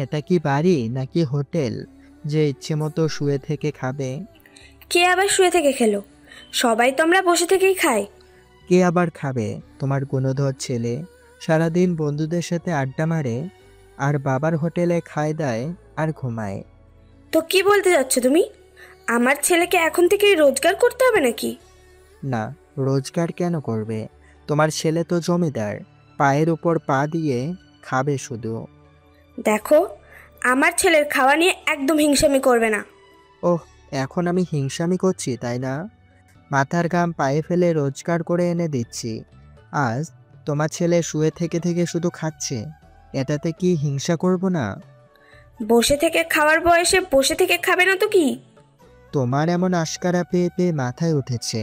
এটা কি বাড়ি নাকি হোটেল যে ইচ্ছে মতো শুয়ে থেকে খাবে? কে আবার শুয়ে থেকে খেলো? সবাই তো আমরা বসে থেকেই খাই। কে আবার খাবে? তোমার গুণধর ছেলে সারাদিন বন্ধুদের সাথে আড্ডা মারে, আর বাবার হোটেলে খায় দায় আর ঘুমায়। তো কি বলতে যাচ্ছ তুমি? আমার ছেলেকে এখন থেকেই রোজগার করতে হবে নাকি? না, রোজগার কেন করবে? তোমার ছেলে তো জমিদার, পায়ের উপর পা দিয়ে খাবে শুধু। দেখো, আমার ছেলের খাওয়া নিয়ে একদম হিংসামি করবে না। ওহ, এখন আমি হিংসামি করছি তাই না? মাথার ঘাম পায়ে ফেলে রোজগার করে এনে দিচ্ছি, আজ তোমার ছেলে শুয়ে থেকে থেকে শুধু খাচ্ছে, এটাতে কি হিংসা করব না? বসে থেকে খাওয়ার বয়সে বসে থেকে খাবে না তো কি? তোমার এমন আশকারা পেয়ে পেয়ে মাথায় উঠেছে।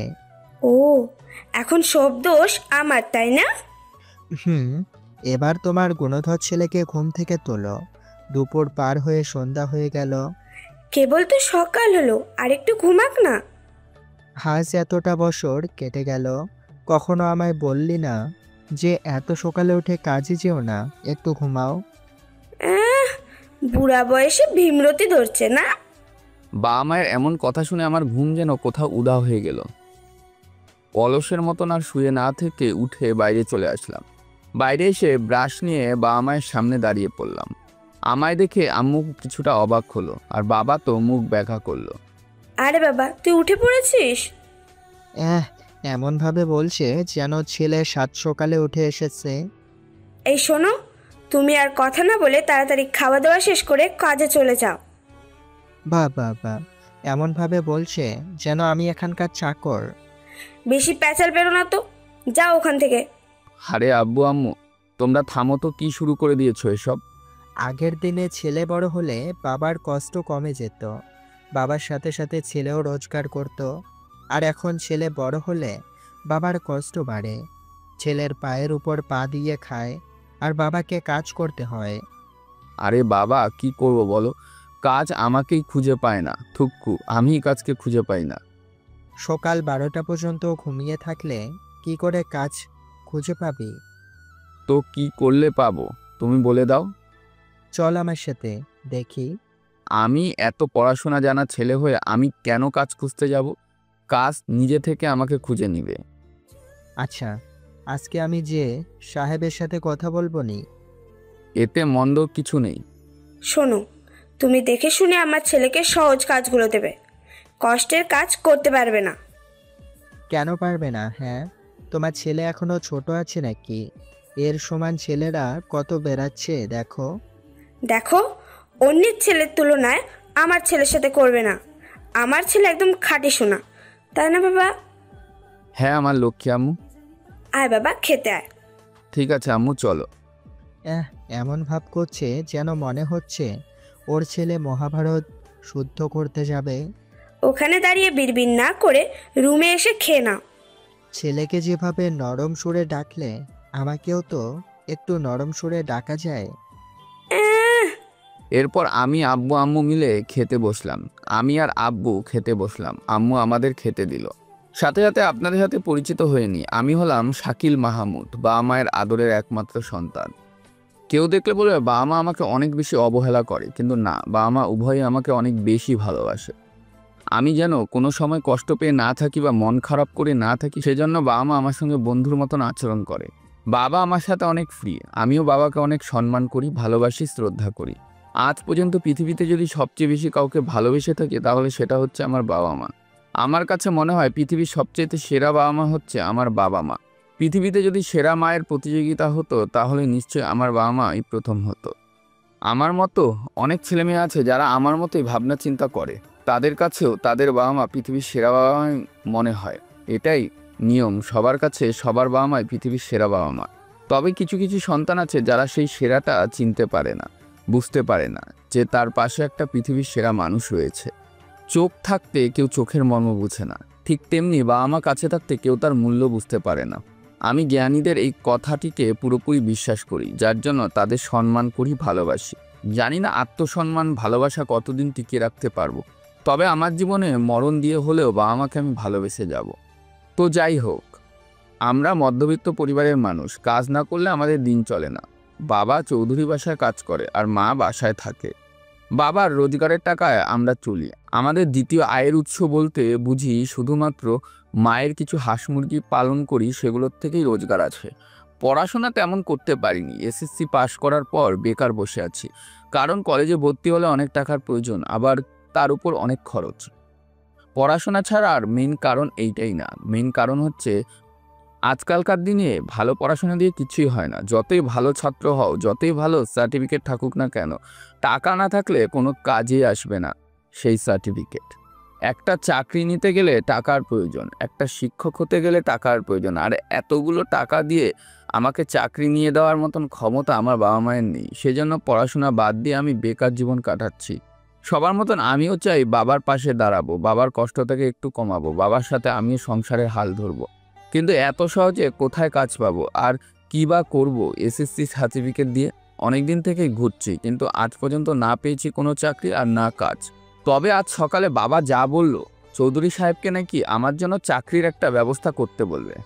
ও, এখন সব দোষ আমার, তাই না? হুম, এবার তোমার গুণধর ছেলেকে ঘুম থেকে তোলো। দুপুর পার হয়ে সন্ধ্যা হয়ে গেল। কেবল তো সকাল হলো, আর একটু ঘুমাক না। আজ এতটা বছর কেটে গেল, কখনো আমায় বললি না যে এত সকালে উঠে কাজে যেও না, একটু ঘুমাও। আহ, বুড়া বয়সে ভীমরতি ধরছে না? বাবা মায়ের এমন কথা শুনে আমার ঘুম যেন কোথাও উধাও হয়ে গেল। অলসের মতন আর শুয়ে না থেকে উঠে বাইরে চলে আসলাম। বাইরে এসে ব্রাশ নিয়ে বাবা মায়ের সামনে দাঁড়িয়ে পড়লাম। আমায় দেখে আম্মু কিছুটা অবাক হলো, আর বাবা তো মুখ ব্যাখ্যা করলো। আরে বাবা, তুই উঠে পড়েছিস? এহ, এমনভাবে বলছে যেন ছেলে সাত সকালে উঠে এসেছে। এই শোনো, তুমি আর কথা না বলে তাড়াতাড়ি খাওয়া দাওয়া শেষ করে কাজে চলে যাও। বাহ বাহ বাহ, এমনভাবে বলছে যেন আমি এখানকার চাকর। বেশি প্যাচাল পেরো না তো, যাও ওখান থেকে। আরে আব্বু আম্মু, তোমরা থামো তো, কি শুরু করে দিয়েছো এসব? আগের দিনে ছেলে বড় হলে বাবার কষ্ট কমে যেত, বাবার সাথে সাথে ছেলেও রোজগার করত। আর এখন ছেলে বড় হলে বাবার কষ্ট বাড়ে, ছেলের পায়ের উপর পা দিয়ে খায়, আর বাবাকে কাজ করতে হয়। আরে বাবা, কি করব বলো? কাজ আমাকেই খুঁজে পায় না, থুক্কু, আমি কাজকে খুঁজে পাই না। সকাল 12টা পর্যন্ত ঘুমিয়ে থাকলে কি করে কাজ খুঁজে পাবি? তো কি করলে পাবো, তুমি বলে দাও। চল আমার সাথে, দেখি। আমি এত পড়াশোনা জানা ছেলে হয়ে আমি কেন কাজ খুঁজতে যাব? কাজ নিজে থেকে আমাকে খুঁজে নিবে। আচ্ছা, আজকে আমি যে সাহেবের সাথে কথা বলবো নি। এতে মন্দ কিছু নেই। শোনো, তুমি দেখে শুনে আমার ছেলেকে সহজ কাজগুলো দেবে, কষ্টের কাজ করতে পারবে না। কেন পারবে না? হ্যাঁ, তোমার ছেলে এখনো ছোট আছে নাকি? এর সমান ছেলেরা কত বেড়াচ্ছে দেখো। দেখো, অন্যের ছেলের তুলনায় আমার ছেলের সাথে করবে না। আমার ছেলে একদম খাঁটি সোনা, তাই না বাবা? হ্যাঁ আমার লক্ষ্মী আম্মু। আয় বাবা, খেতে আয়। ঠিক আছে আম্মু, চলো। এহ, এমন ভাব করছে যেন মনে হচ্ছে ওর ছেলে মহাভারত শুদ্ধ করতে যাবে। ওখানে দাঁড়িয়ে বিড়বিড় না করে রুমে এসে খেয়ে নাও। ছেলেকে যেভাবে নরম সুরে ডাকলে আমাকেও তো একটু নরম সুরে ডাকা যায়। আহ, এরপর আমি আব্বু আম্মু মিলে খেতে বসলাম। আমি আর আব্বু খেতে বসলাম, আম্মু আমাদের খেতে দিল। সাথে সাথে আপনাদের সাথে পরিচিত হয়ে নি, আমি হলাম শাকিল মাহমুদ, বাবা মায়ের আদরের একমাত্র সন্তান। কেউ দেখলে বলবে বাবা মা আমাকে অনেক বেশি অবহেলা করে, কিন্তু না, বাবা মা উভয়ই আমাকে অনেক বেশি ভালোবাসে। আমি যেন কোনো সময় কষ্ট পেয়ে না থাকি বা মন খারাপ করে না থাকি, সেজন্য বাবা মা আমার সঙ্গে বন্ধুর মতন আচরণ করে। বাবা আমার সাথে অনেক ফ্রি, আমিও বাবাকে অনেক সম্মান করি, ভালোবাসি, শ্রদ্ধা করি। আজ পর্যন্ত পৃথিবীতে যদি সবচেয়ে বেশি কাউকে ভালোবেসে থাকি তাহলে সেটা হচ্ছে আমার বাবা মা। আমার কাছে মনে হয় পৃথিবীর সবচেয়ে সেরা বাবা মা হচ্ছে আমার বাবা মা। পৃথিবীতে যদি সেরা মায়ের প্রতিযোগিতা হতো তাহলে নিশ্চয়ই আমার বাবা মাই প্রথম হতো। আমার মতো অনেক ছেলেমেয়ে আছে যারা আমার মতোই ভাবনা চিন্তা করে, তাদের কাছেও তাদের বাবা মা পৃথিবীর সেরা বাবা মাই মনে হয়। এটাই নিয়ম, সবার কাছে সবার বাবা মাই পৃথিবীর সেরা বাবা মা। তবে কিছু কিছু সন্তান আছে যারা সেই সেরাটা চিনতে পারে না, বুঝতে পারে না যে তার পাশে একটা পৃথিবীর সেরা মানুষ রয়েছে। চোখ থাকতে কেউ চোখের মর্ম বুঝে না, ঠিক তেমনি বাবা মা কাছে থাকতে কেউ তার মূল্য বুঝতে পারে না। আমি জ্ঞানীদের এই কথাটিকে পুরোপুরি বিশ্বাস করি, যার জন্য তাদের সম্মান করি, ভালোবাসি। জানি না আত্মসম্মান ভালোবাসা কতদিন টিকিয়ে রাখতে পারবো, তবে আমার জীবনে মরণ দিয়ে হলেও বাবা মাকে আমি ভালোবেসে যাব। তো যাই হোক, আমরা মধ্যবিত্ত পরিবারের মানুষ, কাজ না করলে আমাদের দিন চলে না। বাবা চৌধুরী বাসায় কাজ করে আর মা বাসায় থাকে। বাবার রোজগারের টাকায় আমরা চলি। আমাদের দ্বিতীয় আয়ের উৎস বলতে বুঝি শুধুমাত্র মায়ের কিছু হাঁস মুরগি পালন করি, সেগুলোর থেকেই রোজগার আছে। পড়াশোনা তেমন করতে পারিনি। এসএসসি পাশ করার পর বেকার বসে আছি, কারণ কলেজে ভর্তি হলে অনেক টাকার প্রয়োজন, আবার তার উপর অনেক খরচ। পড়াশোনা ছাড়া আর মেইন কারণ এইটাই না। মেইন কারণ হচ্ছে আজকালকার দিনে ভালো পড়াশোনা দিয়ে কিছুই হয় না। যতই ভালো ছাত্র হও, যতই ভালো সার্টিফিকেট থাকুক না কেন, টাকা না থাকলে কোনো কাজেই আসবে না সেই সার্টিফিকেট। একটা চাকরি নিতে গেলে টাকার প্রয়োজন, একটা শিক্ষক হতে গেলে টাকার প্রয়োজন, আর এতগুলো টাকা দিয়ে আমাকে চাকরি নিয়ে দেওয়ার মতন ক্ষমতা আমার বাবা মায়ের নেই। সেজন্য পড়াশোনা বাদ দিয়ে আমি বেকার জীবন কাটাচ্ছি। সবার মতন আমিও চাই বাবার পাশে দাঁড়াবো, বাবার কষ্ট থেকে একটু কমাবো, বাবার সাথে আমিও সংসারের হাল ধরবো। কিন্তু এত সহজে কোথায় কাজ পাবো আর কী বা করবো এসএসসি সার্টিফিকেট দিয়ে? অনেক দিন থেকেই ঘুরছি, কিন্তু আজ পর্যন্ত না পেয়েছি কোনো চাকরি আর না কাজ। তবে আজ সকালে বাবা যা বলল, চৌধুরী সাহেবকে নাকি আমার জন্য চাকরির একটা ব্যবস্থা করতে বলবে।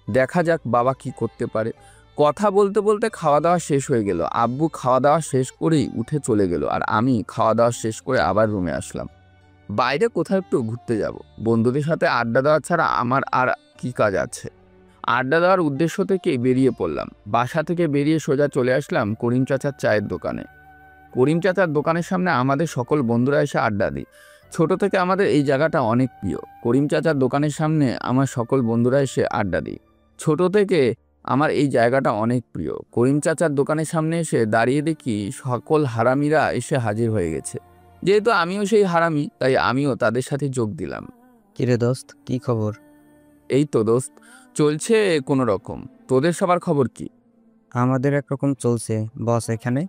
দেখা যাক বাবা কি করতে পারে। কথা বলতে বলতে খাওয়া দাওয়া শেষ হয়ে গেল। আব্বু খাওয়া দাওয়া শেষ করেই উঠে চলে গেল, আর আমি খাওয়া দাওয়া শেষ করে আবার রুমে আসলাম। বাইরে কোথাও একটু ঘুরতে যাব, বন্ধুদের সাথে আড্ডা দেওয়া ছাড়া আমার আর কি কাজ আছে। আড্ডা দেওয়ার উদ্দেশ্য থেকেই বেরিয়ে পড়লাম। বাসা থেকে বেরিয়ে সোজা চলে আসলাম করিম চাচার চায়ের দোকানে। করিম চাচার দোকানের সামনে আমাদের সকল বন্ধুরা এসে আড্ডা দিই। ছোট থেকে আমাদের এই জায়গাটা অনেক প্রিয়। করিম চাচার দোকানের সামনে আমার সকল বন্ধুরা এসে আড্ডা দিই। ছোট থেকে আমার এই জায়গাটা অনেক প্রিয়। করিম চাচার দোকানের সামনে এসে দাঁড়িয়ে দেখি সকল হারামিরা এসে হাজির হয়ে গেছে। যেহেতু আমিও সেই হারামি, তাই আমিও তাদের সাথে যোগ দিলাম। কিরে দোস্ত, কি খবর? এই তো দোস্ত, চলছে কোনো রকম। তোদের সবার খবর কি? আমাদের একরকম চলছে বস। এখানে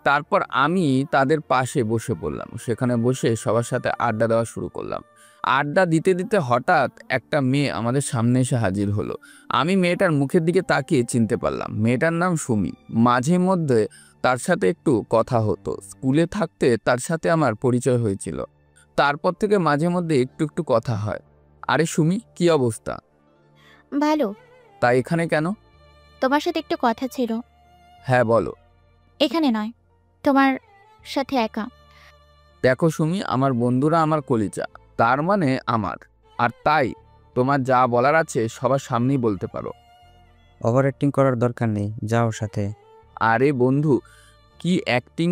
তারপর আমি তাদের পাশে বসে পড়লাম। সেখানে বসে সবার সাথে আড্ডা দেওয়া শুরু করলাম। আড্ডা দিতে দিতে হঠাৎ একটা মেয়ে আমাদের সামনে এসে হাজির হলো। আমি মেয়েটার মুখের দিকে তাকিয়ে চিনতে পারলাম। মেয়েটার নাম সুমি। মাঝে মধ্যে তার সাথে একটু কথা হতো। স্কুলে থাকতে তার সাথে আমার পরিচয় হয়েছিল। তারপর থেকে মাঝে মধ্যে একটু একটু কথা হয়। আরে সুমি, কি অবস্থা? ভালো। তা এখানে কেন? তোমার সাথে একটু কথা ছিল। হ্যাঁ বলো। এখানে নয়, তোমার সাথে একা। দেখো সুমি, আমার বন্ধুরা আমার কলিজা, তার মানে আমার। আর তাই তোমার যা বলার আছে সবার সামনেই বলতে পারো। ওভার অ্যাক্টিং করার দরকার নেই, যাও সাথে। আরে বন্ধু, কি অ্যাক্টিং?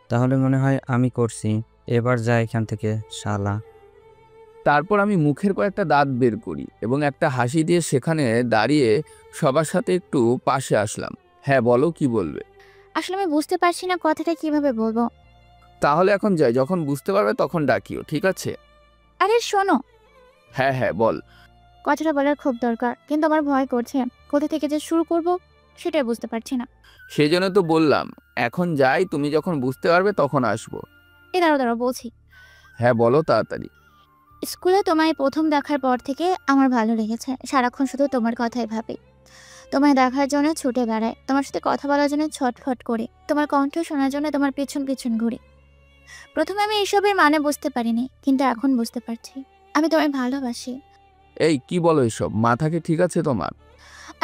তাহলে মনে হয় আমি করছি। এবার যা এখান থেকে, শালা। তারপর আমি মুখের কয়েকটা দাঁত বের করি এবং একটা হাসি দিয়ে সেখানে দাঁড়িয়ে সবার সাথে একটু পাশে আসলাম। হ্যাঁ বলো, কি বলবে? আসলে আমি বুঝতে পারছি না কথাটা কিভাবে বলবো। তাহলে এখন যাই, যখন বুঝতে পারবে তখন ডাকিও, ঠিক আছে? আরে শোনো, হ্যাঁ হ্যাঁ বল। কথাটা বলার খুব দরকার, কিন্তু আমার ভয় করছে। কোথা থেকে যে শুরু করব সেটাই বুঝতে পারছি না। সেই জন্য তো বললাম এখন যাই, তুমি যখন বুঝতে পারবে তখন আসবো। দাঁড়াও দাঁড়াও, বলছি। হ্যাঁ বলো তাড়াতাড়ি। স্কুলে তোমায় প্রথম দেখার পর থেকে আমার ভালো লেগেছে। সারাক্ষণ শুধু তোমার কথাই ভাবি। তোমায় দেখার জন্য ছুটে বেড়াই, তোমার সাথে কথা বলার জন্য ছটফট করি, তোমার কণ্ঠ শোনার জন্য তোমার পিছন পিছন ঘুরি। প্রথমে আমি এসবের মানে বুঝতে পারিনি, কিন্তু এখন বুঝতে পারছি। আমি তোমায় ভালোবাসি। এই কি বলো এসব? মাথা কি ঠিক আছে তোমার?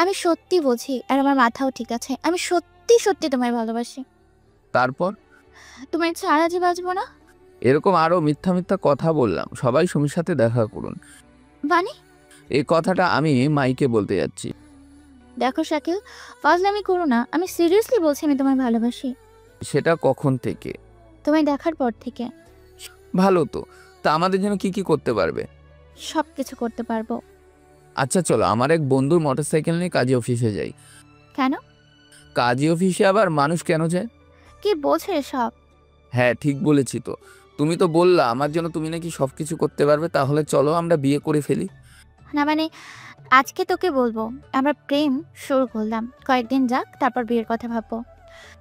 আমি সত্যি বলছি, আর আমার মাথাও ঠিক আছে। আমি সত্যি সত্যি তোমায় ভালোবাসি। তারপর তোমায় ছাড়া যে বাঁচবো না। এরকম আরো মিথ্যা মিথ্যা কথা বললাম। সবাই সুমির সাথে দেখা করুন। মানে? এই কথাটা আমি মাইকে বলতে যাচ্ছি। দেখো শাকিল, ফাজলামি করো না। আমি সিরিয়াসলি বলছি, আমি তোমায় ভালোবাসি। সেটা কখন থেকে? তোমায় দেখার পর থেকে। ভালো তো। তা আমাদের জন্য কি কি করতে পারবে? সব কিছু করতে পারবো। আচ্ছা চলো, আমার এক বন্ধুর মোটরসাইকেল নিয়ে কাজী অফিসে যাই। কেন? কাজী অফিসে আবার মানুষ কেন যায়? কি বলছো এসব? হ্যাঁ ঠিক বলেছি তো। তুমি তো বললা আমার জন্য তুমি নাকি সব কিছু করতে পারবে। তাহলে চলো আমরা বিয়ে করে ফেলি। না মানে, আজকে তোকে বলবো আমরা প্রেম শুরু করলাম, কয়েকদিন যাক, তারপর বিয়ের কথা ভাববো।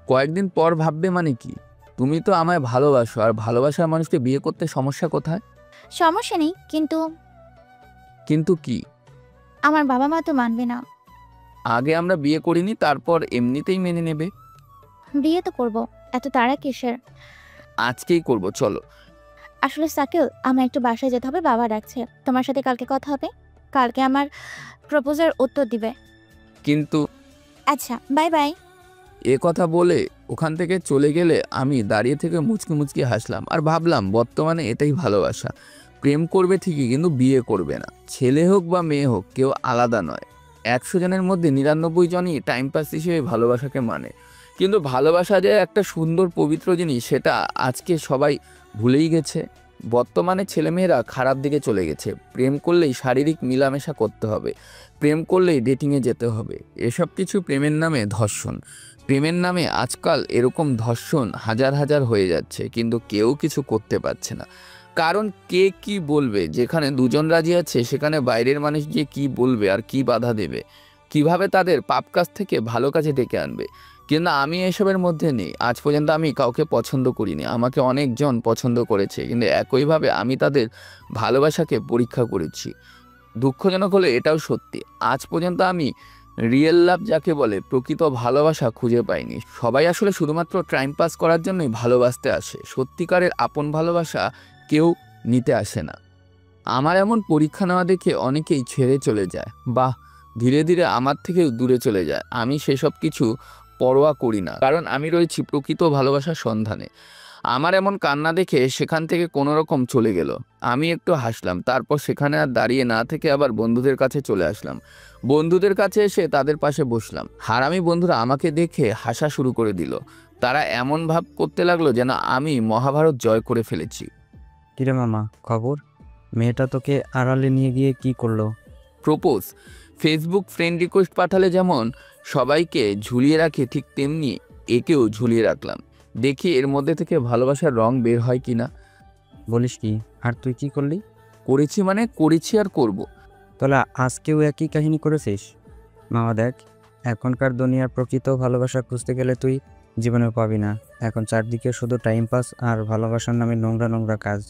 কয়েকদিন পর ভাববে মানে কি? তুমি তো আমায় ভালোবাসো, আর ভালোবাসার মানুষকে বিয়ে করতে সমস্যা কোথায়? সমস্যা নেই, কিন্তু কিন্তু কি? আমার বাবা মা তো মানবে না। আগে আমরা বিয়ে করিনি, তারপর এমনিতেই মেনে নেবে। বিয়ে তো করবো, এত তাড়া কিসের? আজকেই করব, চলো। আসলে সাকিল, আমার একটু বাসায় যেতে হবে, বাবা ডাকছে। তোমার সাথে কালকে কথা হবে। কালকে আমার প্রপোজার উত্তর দিবে। কিন্তু আচ্ছা বাই বাই। এ কথা বলে ওখান থেকে চলে গেলে আমি দাঁড়িয়ে থেকে মুচকি মুচকি হাসলাম আর ভাবলাম বর্তমানে এটাই ভালোবাসা। প্রেম করবে ঠিকই, কিন্তু বিয়ে করবে না। ছেলে হোক বা মেয়ে হোক, কেউ আলাদা নয়। 100 জনের মধ্যে 99 জনই টাইম পাস হিসেবে ভালোবাসাকে মানে। কিন্তু ভালোবাসা যে একটা সুন্দর পবিত্র জিনিস, সেটা আজকে সবাই ভুলেই গেছে। বর্তমানে ছেলেমেয়েরা খারাপ দিকে চলে গেছে। প্রেম করলেই শারীরিক মেলামেশা করতে হবে, প্রেম করলেই ডেটিংয়ে যেতে হবে। এসব কিছু প্রেমের নামে ধর্ষণ। প্রেমের নামে আজকাল এরকম ধর্ষণ হাজার হাজার হয়ে যাচ্ছে, কিন্তু কেউ কিছু করতে পারছে না। কারণ কে কি বলবে? যেখানে দুজন রাজি আছে সেখানে বাইরের মানুষ গিয়ে কি বলবে আর কি বাধা দেবে? কিভাবে তাদের পাপ কাজ থেকে ভালো কাজে ডেকে আনবে? কিন্তু আমি এসবের মধ্যে নেই। আজ পর্যন্ত আমি কাউকে পছন্দ করিনি। আমাকে অনেকজন পছন্দ করেছে, কিন্তু একইভাবে আমি তাদের ভালোবাসাকে পরীক্ষা করেছি। দুঃখজনক হলে এটাও সত্যি, আজ পর্যন্ত আমি রিয়েল লাভ যাকে বলে, প্রকৃত ভালোবাসা খুঁজে পাইনি। সবাই আসলে শুধুমাত্র টাইম পাস করার জন্যই ভালোবাসতে আসে। সত্যিকারের আপন ভালোবাসা কেউ নিতে আসে না। আমার এমন পরীক্ষা নেওয়া দেখে অনেকেই ছেড়ে চলে যায়, বা ধীরে ধীরে আমার থেকেও দূরে চলে যায়। আমি সেসব কিছু পরোয়া করি না, কারণ আমি রয়েছি প্রকৃত ভালোবাসার সন্ধানে। আমার এমন কান্না দেখে সেখান থেকে কোনো রকম চলে গেল। আমি একটু হাসলাম, তারপর সেখানে আর দাঁড়িয়ে না থেকে আবার বন্ধুদের কাছে চলে আসলাম। বন্ধুদের কাছে এসে তাদের পাশে বসলাম। হারামি বন্ধুরা আমাকে দেখে হাসা শুরু করে দিল। তারা এমন ভাব করতে লাগলো যেন আমি মহাভারত জয় করে ফেলেছি। কিরে মামা, খবর? মেয়েটা তোকে আড়ালে নিয়ে গিয়ে কি করলো? প্রপোজ। ফেসবুক ফ্রেন্ড রিকোয়েস্ট পাঠালে যেমন সবাইকে ঝুলিয়ে রাখে, ঠিক তেমনি একেও ঝুলিয়ে রাখলাম। দেখি এর মধ্যে থেকে ভালোবাসার রং বের হয় কিনা। বলিস কি? আর তুই কি করলি? করেছি মানে করেছি, আর করব। তাহলে আজকেও একই কাহিনী করেছিস? মামা দেখ, এখনকার দুনিয়ার প্রকৃত ভালোবাসা খুঁজতে গেলে তুই জীবনেও পাবি না। এখন চারদিকে শুধু টাইম পাস আর ভালোবাসার নামে নোংরা নোংরা কাজ।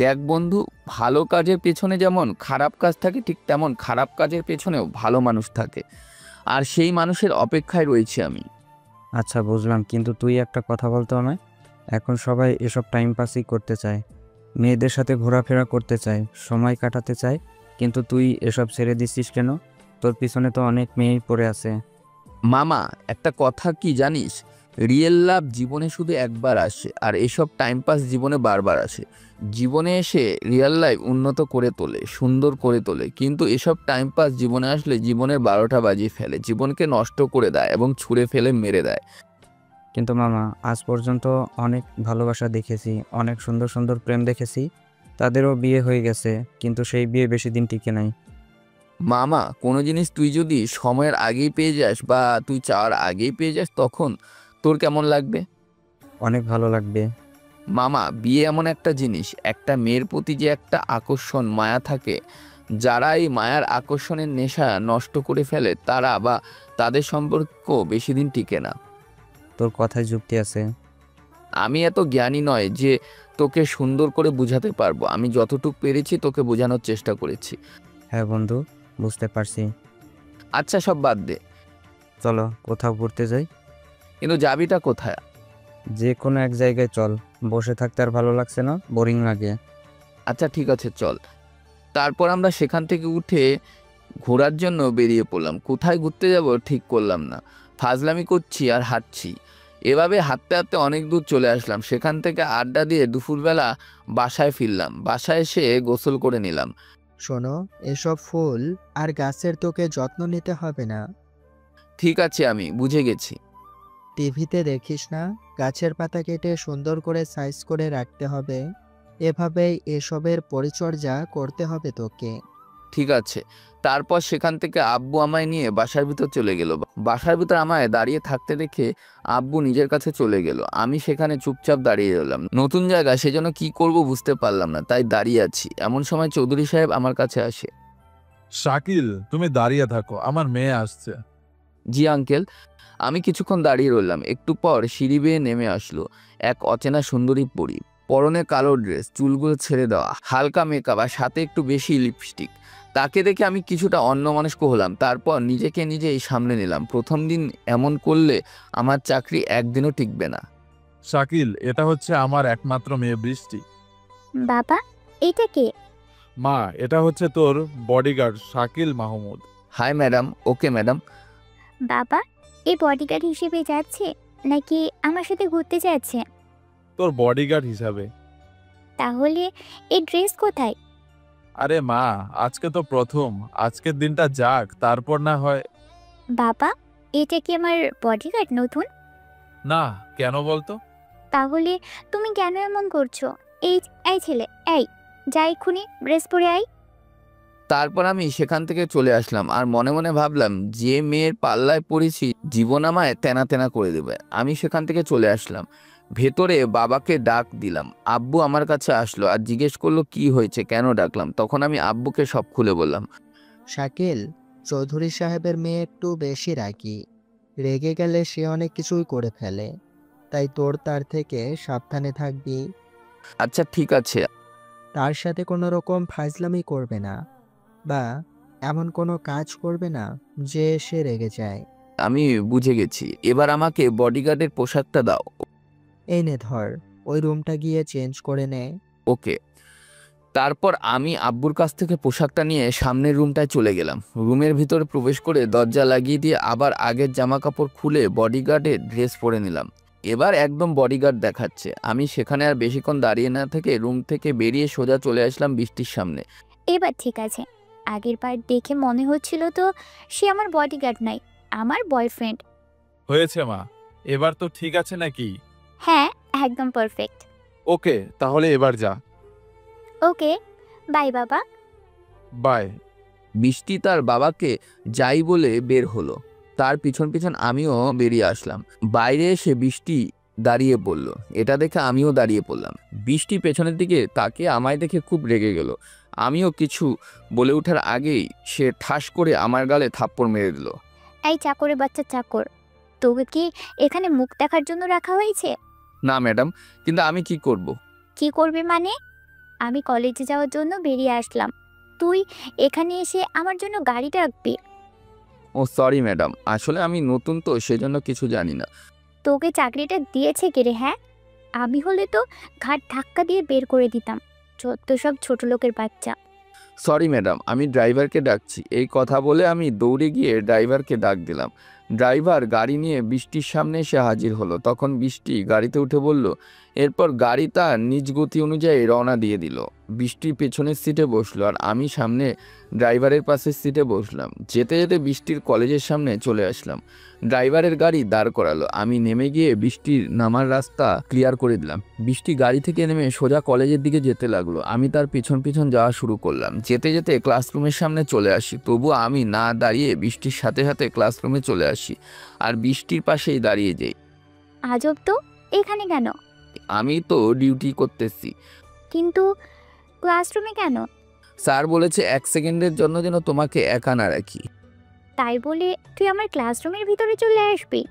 দেখ বন্ধু, ভালো কাজের পেছনে যেমন খারাপ কাজ থাকে, ঠিক তেমন খারাপ কাজের পেছনেও ভালো মানুষ থাকে, আর সেই মানুষের অপেক্ষায় রয়েছি আমি। আচ্ছা বুঝলাম, কিন্তু তুই একটা কথা বলতো আমায়। এখন সবাই এসব টাইম পাসই করতে চায়, মেয়েদের সাথে ঘোরাফেরা করতে চায়, সময় কাটাতে চায়, কিন্তু তুই এসব ছেড়ে দিচ্ছিস কেন? তোর পিছনে তো অনেক মেয়েই পড়ে আছে। মামা, একটা কথা কি জানিস? রিয়েল লাভ জীবনে শুধু একবার আসে, আর এসব টাইম পাস জীবনে বারবার আসে। জীবনে এসে রিয়েল লাইফ উন্নত করে তোলে, সুন্দর করে তোলে, কিন্তু এসব টাইম পাস জীবনে আসলে জীবনের 12টা বাজিয়ে ফেলে, জীবনকে নষ্ট করে দেয় এবং ছুঁড়ে ফেলে মেরে দেয়। কিন্তু মামা, আজ পর্যন্ত অনেক ভালোবাসা দেখেছি, অনেক সুন্দর সুন্দর প্রেম দেখেছি, তাদেরও বিয়ে হয়ে গেছে, কিন্তু সেই বিয়ে বেশি দিন টিকে নাই। মামা, কোনো জিনিস তুই যদি সময়ের আগেই পেয়ে যাস বা তুই চাওয়ার আগেই পেয়ে যাস, তখন তোর কেমন লাগবে? অনেক ভালো লাগবে। মামা, বিয়ে এমন একটা জিনিস, একটা মেয়ের প্রতি যে একটা আকর্ষণ, মায়া থাকে, যারা এই মায়ার আকর্ষণের নেশা নষ্ট করে ফেলে তারা বা তাদের সম্পর্ক বেশি দিন টিকে না। তোর কথায় যুক্তি আছে। আমি এত জ্ঞানী নয় যে তোকে সুন্দর করে বুঝাতে পারবো। আমি যতটুকু পেরেছি তোকে বোঝানোর চেষ্টা করেছি। হ্যাঁ বন্ধু, বুঝতে পারছি। আচ্ছা, সব বাদ দে, চলো কোথাও ঘুরতে যাই। কিন্তু যাবিটা কোথায়? যে কোনো এক জায়গায় চল, বসে থাকতে আর ভালো লাগছে না, বোরিং লাগে। আচ্ছা ঠিক আছে, চল। তারপর আমরা সেখান থেকে উঠে ঘোরার জন্য বেরিয়ে পড়লাম। কোথায় ঘুরতে যাব ঠিক করলাম না, ফাজলামি করছি আর হাঁটছি। এভাবে হাঁটতে হাঁটতে অনেক দূর চলে আসলাম। সেখান থেকে আড্ডা দিয়ে দুপুরবেলা বাসায় ফিরলাম। বাসায় এসে গোসল করে নিলাম। শোনো, এসব ফুল আর গাছের তোকে যত্ন নিতে হবে না। ঠিক আছে, আমি বুঝে গেছি। টিভিতে দেখিস না, গাছের পাতা কেটে সুন্দর করে সাইজ করে রাখতে হবে। এভাবেই এসবের পরিচর্যা করতে হবে তোকে। ঠিক আছে। তারপর সেখান থেকে আব্বু আমায় নিয়ে বাসার ভিতর চলে গেল। বাসার ভিতর আমায় দাঁড়িয়ে থাকতে দেখে আব্বু নিজের কাছে চলে গেল। আমি সেখানে চুপচাপ দাঁড়িয়ে রইলাম। নতুন জায়গা, সেজন্য কি করব বুঝতে পারলাম না, তাই দাঁড়িয়ে আছি। এমন সময় চৌধুরী সাহেব আমার কাছে আসে। শাকিল, তুমি দাঁড়িয়ে থাকো, আমার মেয়ে আসছে। জি আঙ্কেল। আমি কিছুক্ষণ দাঁড়িয়ে রইলাম। একটু পর সিঁড়ি বেয়ে নেমে আসলো এক অচেনা সুন্দরী পরী। পরনে কালো ড্রেস, চুলগুলো ছেড়ে দেওয়া, হালকা মেকআপ আর সাথে একটু বেশি লিপস্টিক। তাকে দেখে আমি কিছুটা অন্যমনস্ক হলাম। তারপর নিজেকে নিজেই সামলে নিলাম। প্রথম দিন এমন করলে আমার চাকরি একদিনও টিকবে না। শাকিল, এটা হচ্ছে আমার একমাত্র মেয়ে বৃষ্টি। বাবা, এটা কে? মা, এটা হচ্ছে তোর bodyguard Shakil Mahmud. High madam. Okay madam. বাবা এই বডিগার্ড হিসেবে যাচ্ছে নাকি আমার সাথে ঘুরতে যাচ্ছে? তোর বডিগার্ড হিসাবে। তাহলে এই ড্রেস কোথায়? আরে মা, আজকে তো প্রথম, আজকের দিনটা যাক, তারপর না হয়। বাবা এটা কি আমার বডিগার্ড নতুন? না, কেন বলতো? তাহলে তুমি কেন এমন করছো? এই এই ছেলে, এই যা এক্ষুনি ড্রেস পরে আই। তারপর আমি সেখান থেকে চলে আসলাম আর মনে মনে ভাবলাম যে মেয়ের পাল্লায় পড়েছি জীবন আমায় তেনা তেনা করে দেবে। আমি সেখান থেকে চলে আসলাম, ভেতরে বাবাকে ডাক দিলাম। আব্বু আমার কাছে আসলো আর জিজ্ঞেস করলো কি হয়েছে, কেন ডাকলাম। তখন আমি আব্বুকে সব খুলে বললাম। শাকিল, চৌধুরী সাহেবের মেয়ে একটু বেশি রাগী। রেগে গেলে সে অনেক কিছুই করে ফেলে, তাই তোর তার থেকে সাবধানে থাকবি। আচ্ছা ঠিক আছে। তার সাথে কোনো রকম ফাজলামি করবে না, বা এমন কোনো কাজ করবে না যে সে রেগে যায়। আমি বুঝে গেছি, এবার আমাকে বডিগার্ডের পোশাকটা দাও। এই নে ধর, ওই রুমটা গিয়ে চেঞ্জ করে নে। ওকে। তারপর আমি আব্বুর কাছ থেকে পোশাকটা নিয়ে সামনের রুমটায় চলে গেলাম। রুমের ভিতরে প্রবেশ করে দরজা লাগিয়ে দিয়ে আবার আগের জামা কাপড় খুলে বডিগার্ডের ড্রেস পরে নিলাম। এবার একদম বডিগার্ড দেখাচ্ছে। আমি সেখানে আর বেশিক্ষণ দাঁড়িয়ে না থেকে রুম থেকে বেরিয়ে সোজা চলে আসলাম বৃষ্টির সামনে। এবার ঠিক আছে। আগের বার দেখে মনে হচ্ছিল তো সে আমার বডিগার্ড নাই, আমার বয়ফ্রেন্ড। হয়েছে মা, এবার তো ঠিক আছে নাকি? হ্যাঁ একদম পারফেক্ট। ওকে, তাহলে এবার যা। ওকে বাই বাবা। বাই। বৃষ্টি তার বাবাকে যাই বলে বের হলো, তার পিছন পিছন আমিও বেরিয়ে আসলাম। বাইরে এসে বৃষ্টি দাঁড়িয়ে পড়ল, এটা দেখে আমিও দাঁড়িয়ে পড়লাম। বৃষ্টি পেছনের দিকে তাকে আমায় দেখে খুব রেগে গেল। আমিও কিছু বলে ওঠার আগেই সে ঠাস করে আমার গালে থাপ্পড় মেরে দিল। এই চাকরের বাচ্চা চাকর, তোকে কি এখানে মুখ দেখার জন্য রাখা হয়েছে? না ম্যাডাম, কিন্তু আমি কি করব? কি করবে মানে? আমি কলেজে যাওয়ার জন্য বেরিয়ে আসলাম, তুই এখানে এসে আমার জন্য গাড়ি ডাকবি? ও সরি ম্যাডাম, আসলে আমি নতুন তো সেজন্য কিছু জানি না। তোকে চাকরিটা দিয়েছে কে রে? হ্যাঁ, আমি হলে তো ঘাট ধাক্কা দিয়ে বের করে দিতাম। যত সব ছোট লোকের বাচ্চা। সরি ম্যাডাম, আমি ড্রাইভারকে ডাকছি। এই কথা বলে আমি দৌড়ে গিয়ে ড্রাইভারকে ডাক দিলাম। ড্রাইভার গাড়ি নিয়ে বৃষ্টির সামনে এসে হাজির হলো। তখন বৃষ্টি গাড়িতে উঠে বলল। এরপর গাড়ি তার নিজ গতি অনুযায়ী রওনা দিয়ে দিল। বৃষ্টি পেছনের সিটে বসলো আর আমি সামনে ড্রাইভারের পাশের সিটে বসলাম। যেতে যেতে বৃষ্টির কলেজের সামনে চলে আসলাম। ড্রাইভারের গাড়ি দাঁড় করালো। আমি নেমে গিয়ে বৃষ্টির নামার রাস্তা ক্লিয়ার করে দিলাম। বৃষ্টি গাড়ি থেকে নেমে সোজা কলেজের দিকে যেতে লাগলো। আমি তার পিছন পিছন যাওয়া শুরু করলাম। যেতে যেতে ক্লাসরুমের সামনে চলে আসি, তবুও আমি না দাঁড়িয়ে বৃষ্টির সাথে সাথে ক্লাসরুমে চলে আসি আর বৃষ্টির পাশেই দাঁড়িয়ে যাই। আজব তো, এখানে কেন? আমি তো ডিউটি করতেছি। কিন্তু ক্লাসরুমে কেন? স্যার বলেছে 1 সেকেন্ডের জন্য যেন তোমাকে একা না রাখি। তাই বলে তুই আমার ক্লাসরুমের ভিতরে চলে আসবি?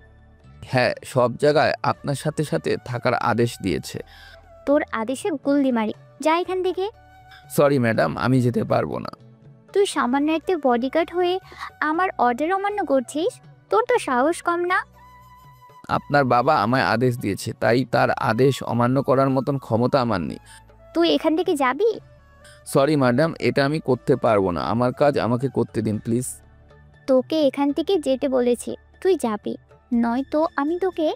হ্যাঁ, সব জায়গায় আপনার সাথে সাথে থাকার আদেশ দিয়েছে। তোর আদেশে গুল্লি মারি, যা এখান থেকে। সরি ম্যাডাম, আমি যেতে পারবো না। তুই সামান্য একটা বডিগার্ড হয়ে আমার অর্ডার অমান্য করছিস? তোর তো সাহস কম না? আপনার বাবা আমায় আদেশ দিয়েছে, তাই তার আদেশ অমান্য করার মতন ক্ষমতা আমার নেই। তুই এখান থেকে যাবি? সরি ম্যাডাম, এটা আমি করতে পারবো না। আমার কাজ আমাকে করতে দিন প্লিজ। তোকে এখান থেকে যেতে বলেছি, তুই যাবি, নয়তো আমি তোকে।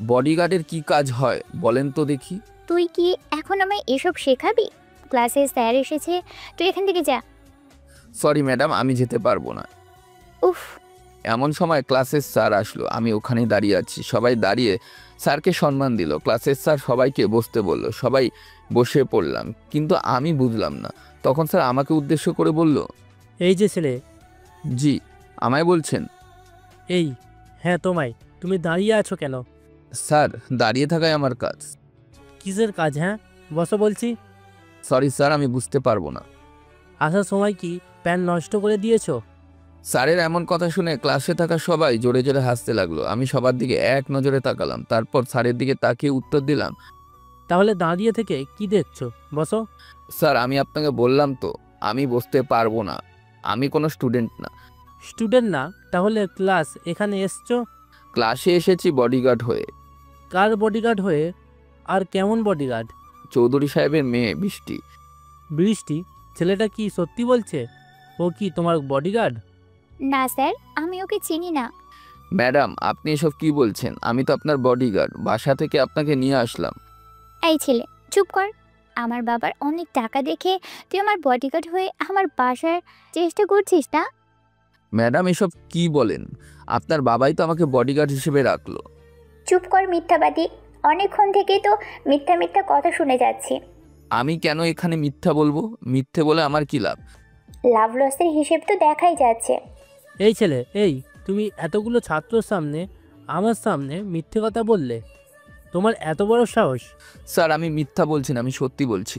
বডিগার্ডের কি কাজ হয় বলেন তো দেখি? তুই কি এখন আমায় এসব শেখাবি? ক্লাসে স্যার এসেছে, তুই এখান থেকে যা। সরি ম্যাডাম, আমি যেতে পারবো না। উফ। এমন সময় ক্লাসের স্যার আসলো। আমি ওখানে দাঁড়িয়ে আছি। সবাই দাঁড়িয়ে স্যারকে সম্মান দিল। ক্লাসের স্যার সবাইকে বসতে বলল। সবাই বসে পড়লাম, কিন্তু আমি বুঝলাম না। তখন স্যার আমাকে উদ্দেশ্য করে বলল, এই যে ছেলে। জি, আমায় বলছেন? এই, হ্যাঁ তোমায়। তুমি দাঁড়িয়ে আছো কেন? স্যার, দাঁড়িয়ে থাকাই আমার কাজ। কিসের কাজ? হ্যাঁ বসো বলছি। সরি স্যার, আমি বুঝতে পারবো না। আসার সময় কি প্যান নষ্ট করে দিয়েছো? স্যারের এমন কথা শুনে ক্লাসে থাকা সবাই জোরে জোরে হাসতে লাগলো। আমি সবার দিকে এক নজরে তাকালাম, তারপর স্যারের দিকে তাকিয়ে উত্তর দিলাম, তাহলে দাঁড়িয়ে থেকে কি দেখছো? বসো। স্যার আমি আপনাকে বললাম তো আমি বসতে পারবো না। আমি কোনো স্টুডেন্ট না। স্টুডেন্ট না তাহলে ক্লাস এখানে এসছো? ক্লাসে এসেছি বডিগার্ড হয়ে। কার বডিগার্ড হয়ে? আর কেমন বডিগার্ড? চৌধুরী সাহেবের মেয়ে বৃষ্টি। বৃষ্টি? ছেলেটা কি সত্যি বলছে? ও কি তোমার বডিগার্ড? না স্যার, আমি ওকে চিনি না। ম্যাডাম, আপনি এসব কি বলছেন? আমি তো আপনার বডিগার্ড, বাসা থেকে আপনাকে নিয়ে আসলাম। এই ছেলে চুপ কর। আমার বাবার অনেক টাকা দেখে তুই আমার বডিগার্ড হয়ে আমার বাসার চেষ্টা করছিস না? ম্যাডাম, এসব কি বলেন? আপনার বাবাই তো আমাকে বডিগার্ড হিসেবে রাখলো। চুপ কর মিথ্যাবাদী, অনেকক্ষণ থেকেই তো মিথ্যা মিথ্যা কথা শুনে যাচ্ছি। আমি কেন এখানে মিথ্যা বলবো? মিথ্যে বলে আমার কি লাভ? লাভ লসের হিসেব তো দেখাই যাচ্ছে। এই ছেলে, এই তুমি এতগুলো ছাত্রর সামনে আমার সামনে মিথ্যে কথা বললে? তোমার এত বড় সাহস? স্যার, আমি মিথ্যা বলছি না, আমি সত্যি বলছি।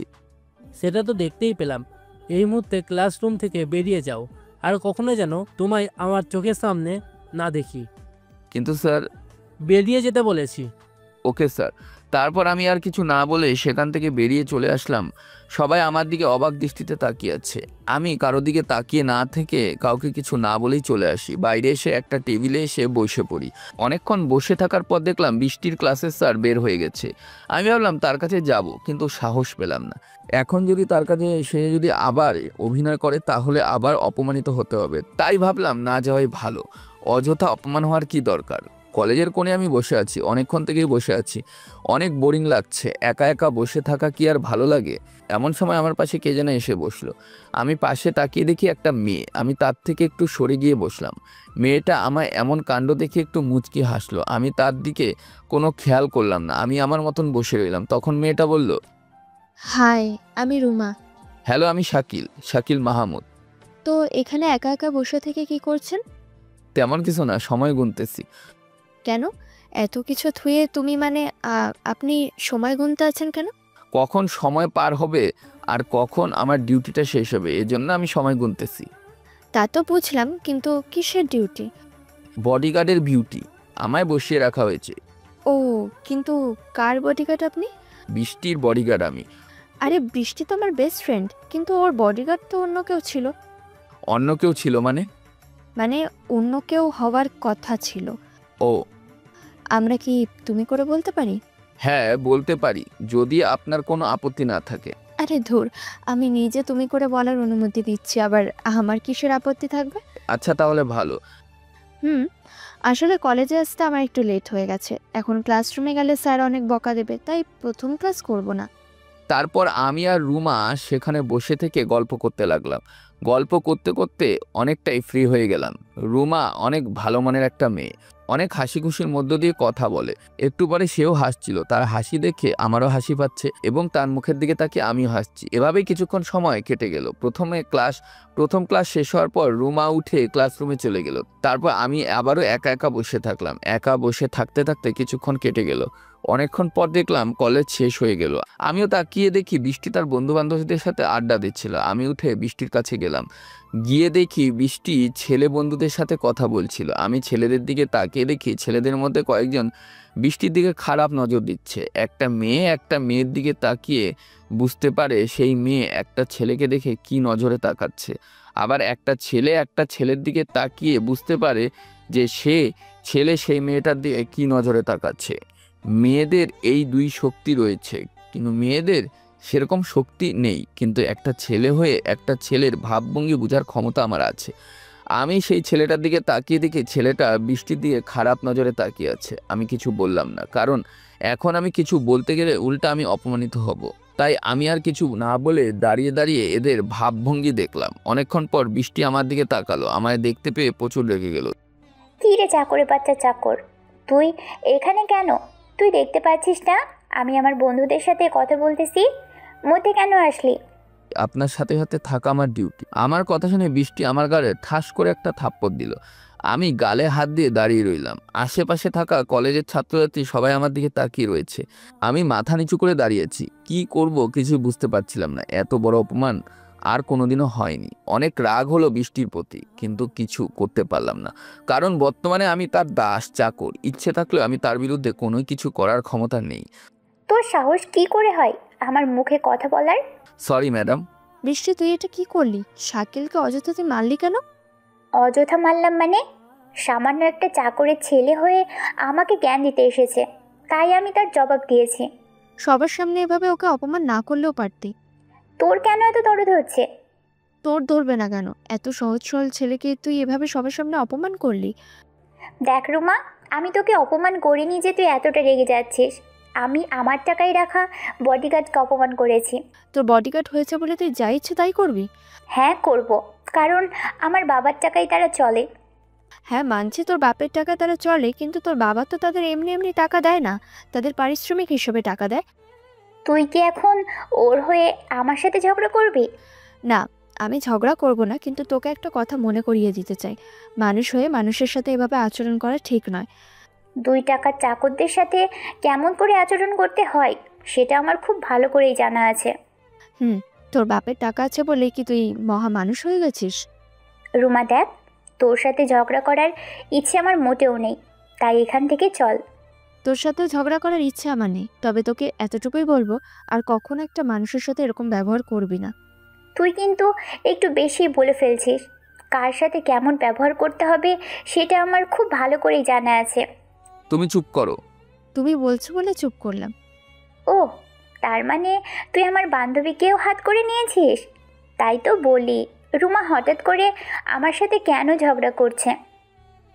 সেটা তো দেখতেই পেলাম। এই মুহূর্তে ক্লাসরুম থেকে বেরিয়ে যাও, আর কখনো যেন তোমায় আমার চোখের সামনে না দেখি। কিন্তু স্যার। বেরিয়ে যেতে বলেছি। Okay sir. তারপর আমি আর কিছু না বলে সেখান থেকে বেরিয়ে চলে আসলাম। সবাই আমার দিকে অবাক দৃষ্টিতে তাকিয়ে আছে। আমি কারো দিকে তাকিয়ে না থেকে কাউকে কিছু না বলেই চলে আসি। বাইরে এসে একটা টেবিলে এসে বসে পড়ি। অনেকক্ষণ বসে থাকার পর দেখলাম বৃষ্টির ক্লাসের স্যার বের হয়ে গেছে। আমি ভাবলাম তার কাছে যাব, কিন্তু সাহস পেলাম না। এখন যদি তার কাছে সে যদি আবার অভিনয় করে তাহলে আবার অপমানিত হতে হবে। তাই ভাবলাম না যাওয়াই ভালো। অযথা অপমান হওয়ার কি দরকার? কলেজের কোণে আমি বসে আছি, অনেকক্ষণ থেকেই বসে আছি। অনেক বোরিং লাগছে। একা একা বসে থাকা কি আর ভালো লাগে? এমন সময় আমার পাশে কে যেন এসে বসলো। আমি পাশে তাকিয়ে দেখি একটা মেয়ে। আমি তার থেকে একটু সরে গিয়ে বসলাম। মেয়েটা আমায় এমন কাণ্ড দেখে একটু মুচকি হাসলো। আমি তার দিকে কোনো খেয়াল করলাম না, আমি আমার মতন বসে রইলাম। তখন মেয়েটা বলল, হাই, আমি রুমা। হ্যালো, আমি শাকিল মাহমুদ। তো এখানে একা একা বসে থেকে কি করছেন? তেমন কিছু না, সময় গুনতেছি। কেন এত কিছু থুয়ে তুমি মানে আপনি সময় গুনতে আছেন কেন? কখন সময় পার হবে আর কখন আমার ডিউটিটা শেষ হবে, এজন্য আমি সময় গুনতেছি। তা তো বুঝলাম, কিন্তু কিসের ডিউটি? বডিগার্ডের বিউটি, আমায় বসিয়ে রাখা হয়েছে। ও, কিন্তু কার বডিগার্ড আপনি? বৃষ্টির বডিগার্ড আমি। আরে বৃষ্টি তো আমার বেস্ট ফ্রেন্ড, কিন্তু ওর বডিগার্ড তো অন্য কেউ ছিল। অন্য কেউ ছিল মানে? মানে অন্য কেউ হওয়ার কথা ছিল। ও, আমরা কি তুমি করে বলতে পারি? হ্যাঁ বলতে পারি, যদি আপনার কোনো আপত্তি না থাকে। আরে ধুর, আমি নিজে তুমি করে বলার অনুমতি দিচ্ছি, আবার আমার কিসের আপত্তি থাকবে? আচ্ছা তাহলে ভালো। আসলে কলেজে আসতে আমার একটু লেট হয়ে গেছে। এখন ক্লাসরুমে গেলে স্যার অনেক বকা দেবে, তাই প্রথম ক্লাস করব না। তারপর আমি আর রুমা সেখানে বসে থেকে গল্প করতে লাগলাম। গল্প করতে করতে অনেকটাই ফ্রি হয়ে গেলাম। রুমা অনেক ভালো মনের একটা মেয়ে, অনেক হাসি খুশির মধ্য দিয়ে কথা বলে। একটু পরে সেও হাসছিল। তার হাসি দেখে আমারও হাসি পাচ্ছে এবং তার মুখের দিকে তাকিয়ে আমিও হাসছি। এভাবেই কিছুক্ষণ সময় কেটে গেল। প্রথম ক্লাস শেষ হওয়ার পর রুমা উঠে ক্লাসরুমে চলে গেল। তারপর আমি আবারও একা একা বসে থাকলাম। একা বসে থাকতে থাকতে কিছুক্ষণ কেটে গেল। অনেকক্ষণ পর দেখলাম কলেজ শেষ হয়ে গেল। আমিও তাকিয়ে দেখি বৃষ্টি তার বন্ধু বান্ধবদের সাথে আড্ডা দিচ্ছিল। আমি উঠে বৃষ্টির কাছে গেলাম। গিয়ে দেখি বৃষ্টি ছেলে বন্ধুদের সাথে কথা বলছিল। আমি ছেলেদের দিকে তাকিয়ে দেখি ছেলেদের মধ্যে কয়েকজন বৃষ্টির দিকে খারাপ নজর দিচ্ছে। একটা মেয়ের দিকে তাকিয়ে বুঝতে পারে সেই মেয়ে একটা ছেলেকে দেখে কি নজরে তাকাচ্ছে। আবার একটা ছেলের দিকে তাকিয়ে বুঝতে পারে যে ছেলে সেই মেয়েটার দিকে কি নজরে তাকাচ্ছে। মেয়েদের এই দুই শক্তি রয়েছে, কিন্তু মেয়েদের সেরকম শক্তি নেই। কিন্তু একটা ছেলে হয়ে একটা ছেলের ভাবভঙ্গি বোঝার ক্ষমতা আমার আছে। আমি সেই ছেলেটার দিকে তাকিয়ে দেখি ছেলেটা বৃষ্টির দিকে খারাপ নজরে তাকিয়ে আছে। আমি কিছু বললাম না, কারণ এখন আমি কিছু বলতে গেলে উল্টা আমি অপমানিত হব। তাই আমি আর কিছু না বলে দাঁড়িয়ে দাঁড়িয়ে এদের ভাবভঙ্গি দেখলাম। অনেকক্ষণ পর বৃষ্টি আমার দিকে তাকালো। আমায় দেখতে পেয়ে প্রচুর রেগে গেল। কি রে চাকরে বাচ্চা চাকর, তুই এখানে কেন? তুই দেখতে পাচ্ছিস না আমি আমার বন্ধুদের সাথে কথা বলতেছি? মধ্যে কেন আসলি? আপনার সাথে সাথে থাকা আমার ডিউটি। আমার কথা শুনে বৃষ্টি আমার গালে ঠাস করে একটা থাপ্পড় দিল। আমি গালে হাত দিয়ে দাঁড়িয়ে রইলাম। আশেপাশে থাকা কলেজের ছাত্রছাত্রী সবাই আমার দিকে তাকিয়ে রয়েছে। আমি মাথা নিচু করে দাঁড়িয়েছি। কি করব কিছু বুঝতে পারছিলাম না। এত বড় অপমান আর কোনোদিনও হয়নি। অনেক রাগ হলো বৃষ্টির প্রতি, কিন্তু কিছু করতে পারলাম না, কারণ বর্তমানে আমি তার দাস চাকর। ইচ্ছে থাকলেও আমি তার বিরুদ্ধে কোনো কিছু করার ক্ষমতা নেই। তোর সাহস কি করে হয় আমার মুখে কথা বলার? Sorry madam. বৃষ্টি, তুই এটা কি করলি? শাকিলকে অযথা তুই মারলি কেন? অযথা মারলাম মানে? সামান্য একটা চাকরের ছেলে হয়ে আমাকে জ্ঞান দিতে এসেছে, তাই আমি তার জবাব দিয়েছি। সবার সামনে এভাবে ওকে অপমান না করলেও পারতি। তোর কেন এত দরদ হচ্ছে? তোর ধরবে না কেন? এত সহজ সরল ছেলেকে তুই এভাবে সবার সামনে অপমান করলি। দেখ রুমা, আমি তোকে অপমান করিনি যে তুই এতটা রেগে যাচ্ছিস। আমি আমার টাকায় রাখা বডিগার্ডকে অপমান করেছি। তোর বডিগার্ড হয়েছে বলে তুই যা ইচ্ছে তাই করবি? হ্যাঁ করব, কারণ আমার বাবার টাকায় তারা চলে। হ্যাঁ মানছি তোর বাপের টাকা তারা চলে, কিন্তু তোর বাবা তো তাদের এমনি এমনি টাকা দেয় না, তাদের পারিশ্রমিক হিসেবে টাকা দেয়। তুই কি এখন ওর হয়ে আমার সাথে ঝগড়া করবি? না, আমি ঝগড়া করব না, কিন্তু তোকে একটা কথা মনে করিয়ে দিতে চাই। মানুষ হয়ে মানুষের সাথে এভাবে আচরণ করা ঠিক নয়। 2 টাকার চাকরদের সাথে কেমন করে আচরণ করতে হয় সেটা আমার খুব ভালো করেই জানা আছে। তোর বাপের টাকা আছে বলেই কি তুই মহা মানুষ হয়ে গেছিস? রুমা দেখ, তোর সাথে ঝগড়া করার ইচ্ছে আমার মোটেও নেই, তাই এখান থেকে চল। তোর সাথে ঝগড়া করার ইচ্ছে আমার নেই, তবে তোকে এতটুকুই বলবো, আর কখনো একটা মানুষের সাথে এরকম ব্যবহার করবি না। তুই কিন্তু একটু বেশি বলে ফেলছিস। কার সাথে কেমন ব্যবহার করতে হবে সেটা আমার খুব ভালো করেই জানা আছে। তুমি চুপ করো। তুমি বলছো বলে চুপ করলাম। ও, তার মানে তুই আমার বান্ধবীকেও হাত করে নিয়েছিস? তাই তো বলি, রুমা হঠাৎ করে আমার সাথে কেন ঝগড়া করছে।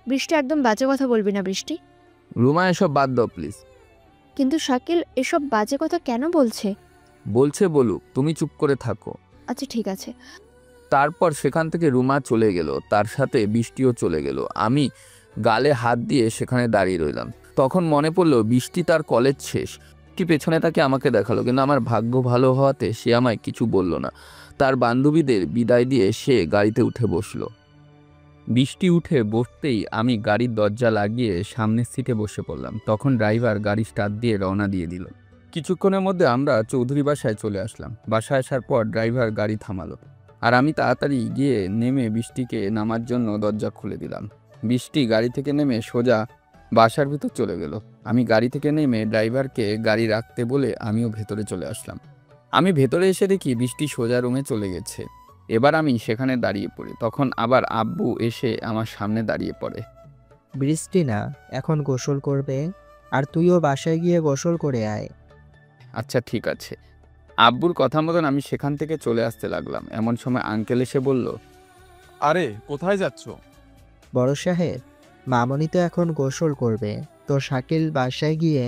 বৃষ্টি, একদম বাজে কথা বলবি না বৃষ্টি। রুমা এসব বাদ দাও প্লিজ। কিন্তু শাকিল এসব বাজে কথা কেন বলছে? বলছে বলুক, তুমি চুপ করে থাকো। আচ্ছা ঠিক আছে। তারপর সেখান থেকে রুমা চলে গেল, তার সাথে বৃষ্টিও চলে গেল। আমি গালে হাত দিয়ে সেখানে দাঁড়িয়ে রইলাম। তখন মনে পড়লো বৃষ্টি তার কলেজ শেষ। কি পেছনে তাকে আমাকে দেখালো, কিন্তু আমার ভাগ্য ভালো হওয়াতে সে আমায় কিছু বলল না। তার বান্ধবীদের বিদায় দিয়ে সে গাড়িতে উঠে বসলো। বৃষ্টি উঠে বসতেই আমি গাড়ির দরজা লাগিয়ে সামনের সিটে বসে পড়লাম। তখন ড্রাইভার গাড়ি স্টার্ট দিয়ে রওনা দিয়ে দিল। কিছুক্ষণের মধ্যে আমরা চৌধুরী বাসায় চলে আসলাম। বাসায় আসার পর ড্রাইভার গাড়ি থামালো, আর আমি তাড়াতাড়ি গিয়ে নেমে বৃষ্টিকে নামার জন্য দরজা খুলে দিলাম। বৃষ্টি গাড়ি থেকে নেমে সোজা বাসার ভিতর চলে গেল। আমি গাড়ি থেকে নেমে ড্রাইভারকে গাড়ি রাখতে বলে আমিও ভেতরে চলে আসলাম। আমি ভেতরে এসে দেখি বৃষ্টি সোজা রুমে চলে গেছে। এবার আমি সেখানে দাঁড়িয়ে পড়ি। তখন আবার আব্বু এসে আমার সামনে দাঁড়িয়ে পড়ে। বৃষ্টি না, এখন গোসল করবে, আর তুইও বাসায় গিয়ে গোসল করে আয়। আচ্ছা ঠিক আছে। আব্বুর কথা মতন আমি সেখান থেকে চলে আসতে লাগলাম। এমন সময় আঙ্কেল এসে বলল, আরে কোথায় যাচ্ছ? বড় সাহেব, মামনি তো এখন গোসল করবে, তো শাকিল বাসায় গিয়ে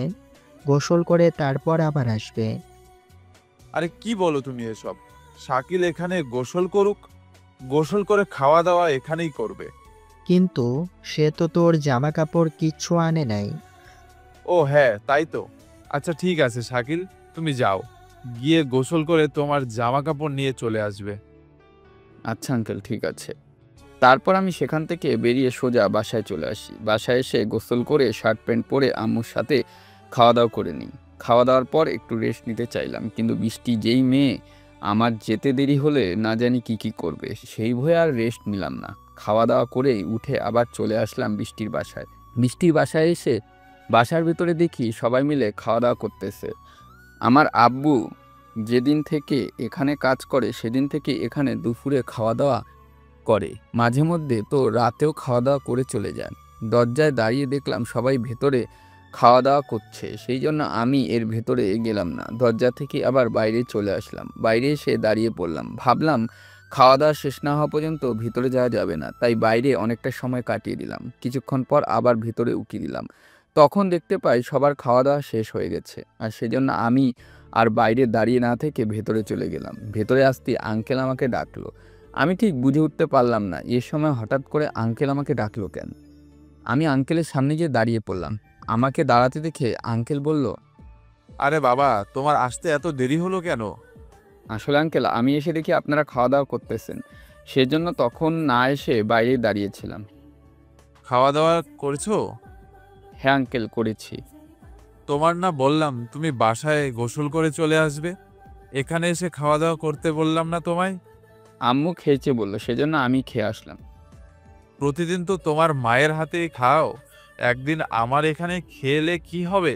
গোসল করে তারপর আবার আসবে। আরে কি বলো তুমি এসব? শাকিল এখানে গোসল করুক, গোসল করে খাওয়া দাওয়া এখানেই করবে। কিন্তু সে তো তোর জামা কাপড় কিচ্ছু আনে নাই। ও হ্যাঁ, তাই তো। আচ্ছা ঠিক আছে শাকিল, তুমি যাও, গিয়ে গোসল করে তোমার জামা কাপড় নিয়ে চলে আসবে। আচ্ছা আঙ্কেল ঠিক আছে। তারপর আমি সেখান থেকে বেরিয়ে সোজা বাসায় চলে আসি। বাসায় এসে গোসল করে শার্ট প্যান্ট পরে আম্মুর সাথে খাওয়া দাওয়া করে নিই। খাওয়া দাওয়ার পর একটু রেস্ট নিতে চাইলাম, কিন্তু বৃষ্টি যেই মেয়ে, আমার যেতে দেরি হলে না জানি কি করবে, সেই ভয়ে আর রেস্ট নিলাম না। খাওয়া দাওয়া করেই উঠে আবার চলে আসলাম বৃষ্টির বাসায়। বৃষ্টির বাসায় এসে বাসার ভিতরে দেখি সবাই মিলে খাওয়া দাওয়া করতেছে। আমার আব্বু যেদিন থেকে এখানে কাজ করে সেদিন থেকে এখানে দুপুরে খাওয়া দাওয়া করে, মাঝে মধ্যে তো রাতেও খাওয়া দাওয়া করে চলে যান। দরজায় দাঁড়িয়ে দেখলাম সবাই ভেতরে খাওয়া দাওয়া করছে, সেই জন্য আমি এর ভেতরে গেলাম না। দরজা থেকে আবার বাইরে চলে আসলাম। বাইরে এসে দাঁড়িয়ে পড়লাম। ভাবলাম খাওয়া দাওয়া শেষ না হওয়া পর্যন্ত ভিতরে যাওয়া যাবে না, তাই বাইরে অনেকটা সময় কাটিয়ে দিলাম। কিছুক্ষণ পর আবার ভিতরে উকি দিলাম। তখন দেখতে পাই সবার খাওয়া দাওয়া শেষ হয়ে গেছে, আর সেজন্য আমি আর বাইরে দাঁড়িয়ে না থেকে ভেতরে চলে গেলাম। ভেতরে আসতে আঙ্কেল আমাকে ডাকলো। আমি ঠিক বুঝে উঠতে পারলাম না এ সময় হঠাৎ করে আঙ্কেল আমাকে ডাকলো কেন। আমি আঙ্কেলের সামনে গিয়ে দাঁড়িয়ে পড়লাম। আমাকে দাঁড়াতে দেখে আঙ্কেল বলল, আরে বাবা, তোমার আসতে এত দেরি হলো কেন? আসলে আঙ্কেল আমি এসে দেখি আপনারা খাওয়া দাওয়া করতেছেন, সেজন্য তখন না এসে বাইরে দাঁড়িয়েছিলাম। খাওয়া দাওয়া করেছো? হ্যাঁ আঙ্কেল করেছি। তোমার না বললাম তুমি বাসায় গোসল করে চলে আসবে? এখানে এসে খাওয়া দাওয়া করতে বললাম না তোমায়? আম্মু খেয়েছে বললো, সেজন্য আমি খেয়ে আসলাম। প্রতিদিন তো তোমার মায়ের হাতেই খাও, একদিন আমার এখানে খেলে কি হবে?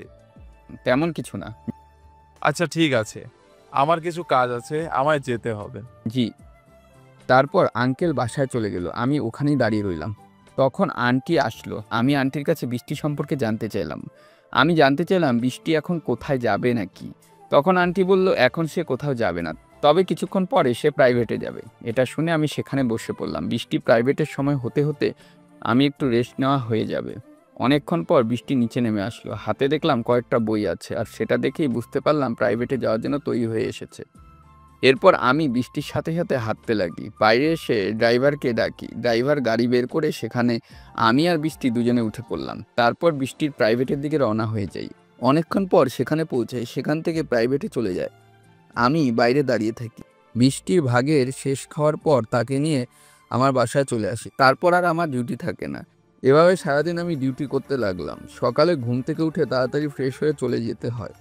তেমন কিছু না। আচ্ছা ঠিক আছে, আমার কিছু কাজ আছে, আমায় যেতে হবে। জি। তারপর আঙ্কেল বাসায় চলে গেল, আমি ওখানেই দাঁড়িয়ে রইলাম। তখন আন্টি আসলো। আমি আন্টির কাছে বৃষ্টি সম্পর্কে জানতে চাইলাম। আমি জানতে চাইলাম বৃষ্টি এখন কোথায় যাবে নাকি। তখন আন্টি বলল এখন সে কোথাও যাবে না, তবে কিছুক্ষণ পরে সে প্রাইভেটে যাবে। এটা শুনে আমি সেখানে বসে পড়লাম। বৃষ্টি প্রাইভেটের সময় হতে হতে আমি একটু রেস্ট নেওয়া হয়ে যাবে। অনেকক্ষণ পর বৃষ্টি নিচে নেমে আসলো। হাতে দেখলাম কয়েকটা বই আছে, আর সেটা দেখেই বুঝতে পারলাম প্রাইভেটে যাওয়ার জন্য তৈরি হয়ে এসেছে। এরপর আমি বৃষ্টির সাথে সাথে হাঁটতে লাগি। বাইরে এসে ড্রাইভারকে ডাকি। ড্রাইভার গাড়ি বের করে সেখানে আমি আর বৃষ্টি দুজনে উঠে পড়লাম। তারপর বৃষ্টির প্রাইভেটের দিকে রওনা হয়ে যাই। অনেকক্ষণ পর সেখানে পৌঁছাই, সেখান থেকে প্রাইভেটে চলে যায়। আমি বাইরে দাঁড়িয়ে থাকি। বৃষ্টির ভাগের শেষ খাওয়ার পর তাকে নিয়ে আমার বাসায় চলে আসি। তারপর আর আমার ডিউটি থাকে না। এভাবে সারাদিন আমি ডিউটি করতে লাগলাম। সকালে ঘুম থেকে উঠে তাড়াতাড়ি ফ্রেশ হয়ে চলে যেতে হয়।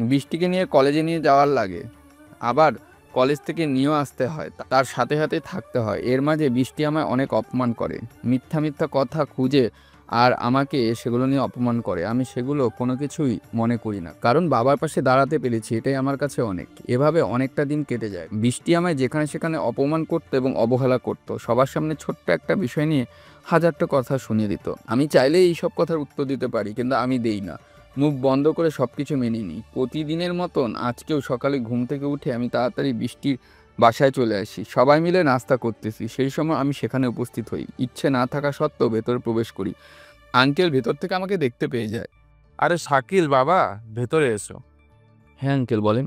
বৃষ্টিকে নিয়ে কলেজে নিয়ে যাওয়ার লাগে, আবার কলেজ থেকে নিয়েও আসতে হয়, তার সাথে সাথে থাকতে হয়। এর মাঝে বৃষ্টি আমায় অনেক অপমান করে, মিথ্যা মিথ্যা কথা খুঁজে আর আমাকে সেগুলো নিয়ে অপমান করে। আমি সেগুলো কোনো কিছুই মনে করি না, কারণ বাবার পাশে দাঁড়াতে পেরেছি, এটাই আমার কাছে অনেক। এভাবে অনেকটা দিন কেটে যায়। বৃষ্টি আমায় যেখানে সেখানে অপমান করতো এবং অবহেলা করতো। সবার সামনে ছোট্ট একটা বিষয় নিয়ে হাজারটা কথা শুনিয়ে দিত। আমি চাইলেই এইসব কথার উত্তর দিতে পারি, কিন্তু আমি দেই না। মুখ বন্ধ করে সব কিছু মেনে নিই। প্রতিদিনের মতন আজকেও সকালে ঘুম থেকে উঠে আমি তাড়াতাড়ি বৃষ্টির বাসায় চলে আসি। সবাই মিলে নাস্তা করতেছি, সেই সময় আমি সেখানে উপস্থিত হই। ইচ্ছে না থাকা সত্ত্বেও ভেতরে প্রবেশ করি। আঙ্কেল ভেতর থেকে আমাকে দেখতে পেয়ে যায়। আরে শাকিল বাবা, ভেতরে এসো। হ্যাঁ আঙ্কেল বলেন।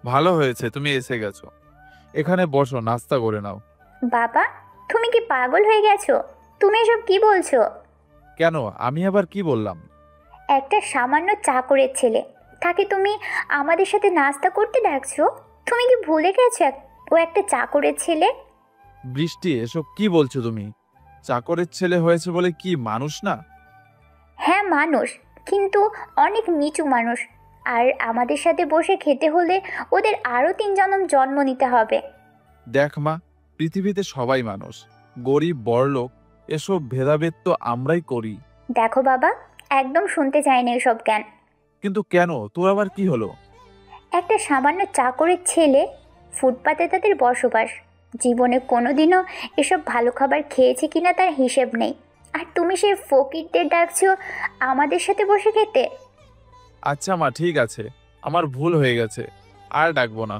ভালো হয়েছে তুমি এসে গেছো। এখানে বসো, নাস্তা করে নাও। বাবা, তুমি কি পাগল হয়ে গেছো? তুমি এসব কি বলছো? কেন, আমি আবার কি বললাম? একটা সামান্য চাকরের ছেলে, তাকে তুমি আমাদের সাথে নাস্তা করতে ডাকছো? তুমি কি ভুলে গেছো ও একটা চাকরের ছেলে? বৃষ্টি, এসব কি বলছো তুমি? চাকরের ছেলে হয়েছে বলে কি মানুষ না? হ্যাঁ মানুষ, কিন্তু অনেক নিচু মানুষ। আর আমাদের সাথে বসে খেতে হলে ওদের আরও 3 জনম জন্ম নিতে হবে। দেখ মা, পৃথিবীতে সবাই মানুষ, গরিব বড়লোক এসব ভেদাভেদ তো আমরাই করি। দেখো বাবা, একদম শুনতে চাই না এসব জ্ঞান। কিন্তু কেন, তোর আবার কি হলো? একটা সামান্য চাকরের ছেলে, ফুটপাতে তাদের বসবাস। জীবনে কোনোদিনও এসব ভালো খাবার খেয়েছে কিনা তার হিসেব নেই। আর তুমি সেই ফকিরদের ডাকছো আমাদের সাথে বসে খেতে? আচ্ছা মা, ঠিক আছে, আমার ভুল হয়ে গেছে, আর ডাকবো না।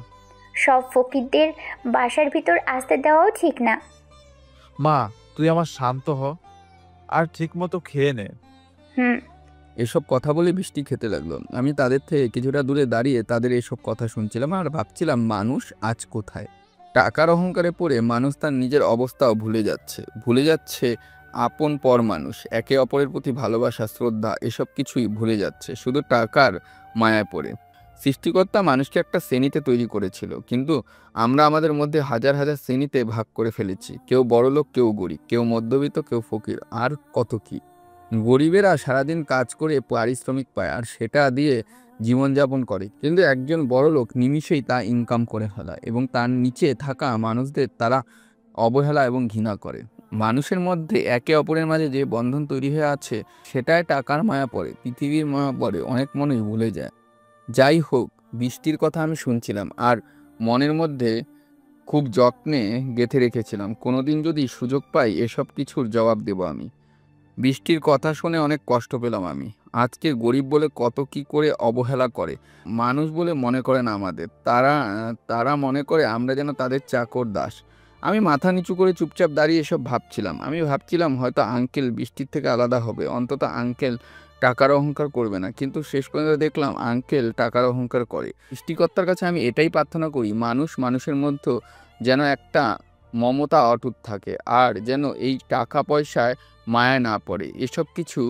সব ফকিরদের বাসার ভিতর আসতে দেওয়াও ঠিক না। মা, তুই আমার শান্ত হ, আর ঠিক মতো খেয়ে নে। হুম। এসব কথা বলে বৃষ্টি খেতে লাগলো। আমি তাদের থেকে কিছুটা দূরে দাঁড়িয়ে তাদের এসব কথা শুনছিলাম আর ভাবছিলাম মানুষ আজ কোথায়। টাকার অহংকারে পড়ে মানুষ তার নিজের অবস্থাও ভুলে যাচ্ছে আপন পর মানুষ, একে অপরের প্রতি ভালোবাসা, শ্রদ্ধা এসব কিছুই ভুলে যাচ্ছে শুধু টাকার মায়ায় পড়ে। সৃষ্টিকর্তা মানুষকে একটা শ্রেণীতে তৈরি করেছিল, কিন্তু আমরা আমাদের মধ্যে হাজার হাজার শ্রেণীতে ভাগ করে ফেলেছি। কেউ বড়লোক, কেউ গরিব, কেউ মধ্যবিত্ত, কেউ ফকির, আর কত কি। গরিবেরা সারাদিন কাজ করে পারিশ্রমিক পায় আর সেটা দিয়ে জীবনযাপন করে, কিন্তু একজন বড়লোক নিমিষেই তা ইনকাম করে ফেলায় এবং তার নিচে থাকা মানুষদের তারা অবহেলা এবং ঘৃণা করে। মানুষের মধ্যে একে অপরের মাঝে যে বন্ধন তৈরি হয়ে আছে সেটাই টাকার মায়া পড়ে, পৃথিবীর মায়া পড়ে, অনেক মানুষ ভুলে যায়। যাই হোক, বৃষ্টির কথা আমি শুনছিলাম আর মনের মধ্যে খুব যত্নে গেঁথে রেখেছিলাম, কোনোদিন যদি সুযোগ পাই এসব কিছুর জবাব দেব আমি। বৃষ্টির কথা শুনে অনেক কষ্ট পেলাম আমি। আজকে গরিব বলে কত কি করে অবহেলা করে, মানুষ বলে মনে করে না আমাদের। তারা মনে করে আমরা যেন তাদের চাকর দাস। আমি মাথা নিচু করে চুপচাপ দাঁড়িয়ে এসব ভাবছিলাম। আমি ভাবছিলাম হয়তো আঙ্কেল বৃষ্টির থেকে আলাদা হবে, অন্তত আঙ্কেল টাকার অহংকার করবে না। কিন্তু শেষ পর্যন্ত দেখলাম আঙ্কেল টাকার অহংকার করে। সৃষ্টিকর্তার কাছে আমি এটাই প্রার্থনা করি, মানুষের মধ্যে যেন একটা মমতা অটুট থাকে, আর যেন এই টাকা পয়সায় মায়া না পড়ে। এসব কিছু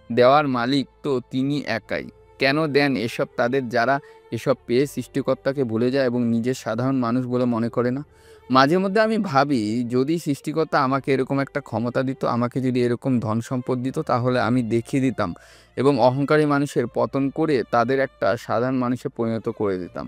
দেওয়ার মালিক তো তিনি একাই। কেন দেন এসব তাদের যারা এসব পেয়ে সৃষ্টিকর্তাকে ভুলে যায় এবং নিজের সাধারণ মানুষ বলে মনে করে না। মাঝে মধ্যে আমি ভাবি, যদি সৃষ্টিকর্তা আমাকে এরকম একটা ক্ষমতা দিত, আমাকে যদি এরকম ধন সম্পদ দিত, তাহলে আমি দেখিয়ে দিতাম এবং অহংকারী মানুষের পতন করে তাদের একটা সাধারণ মানুষে পরিণত করে দিতাম।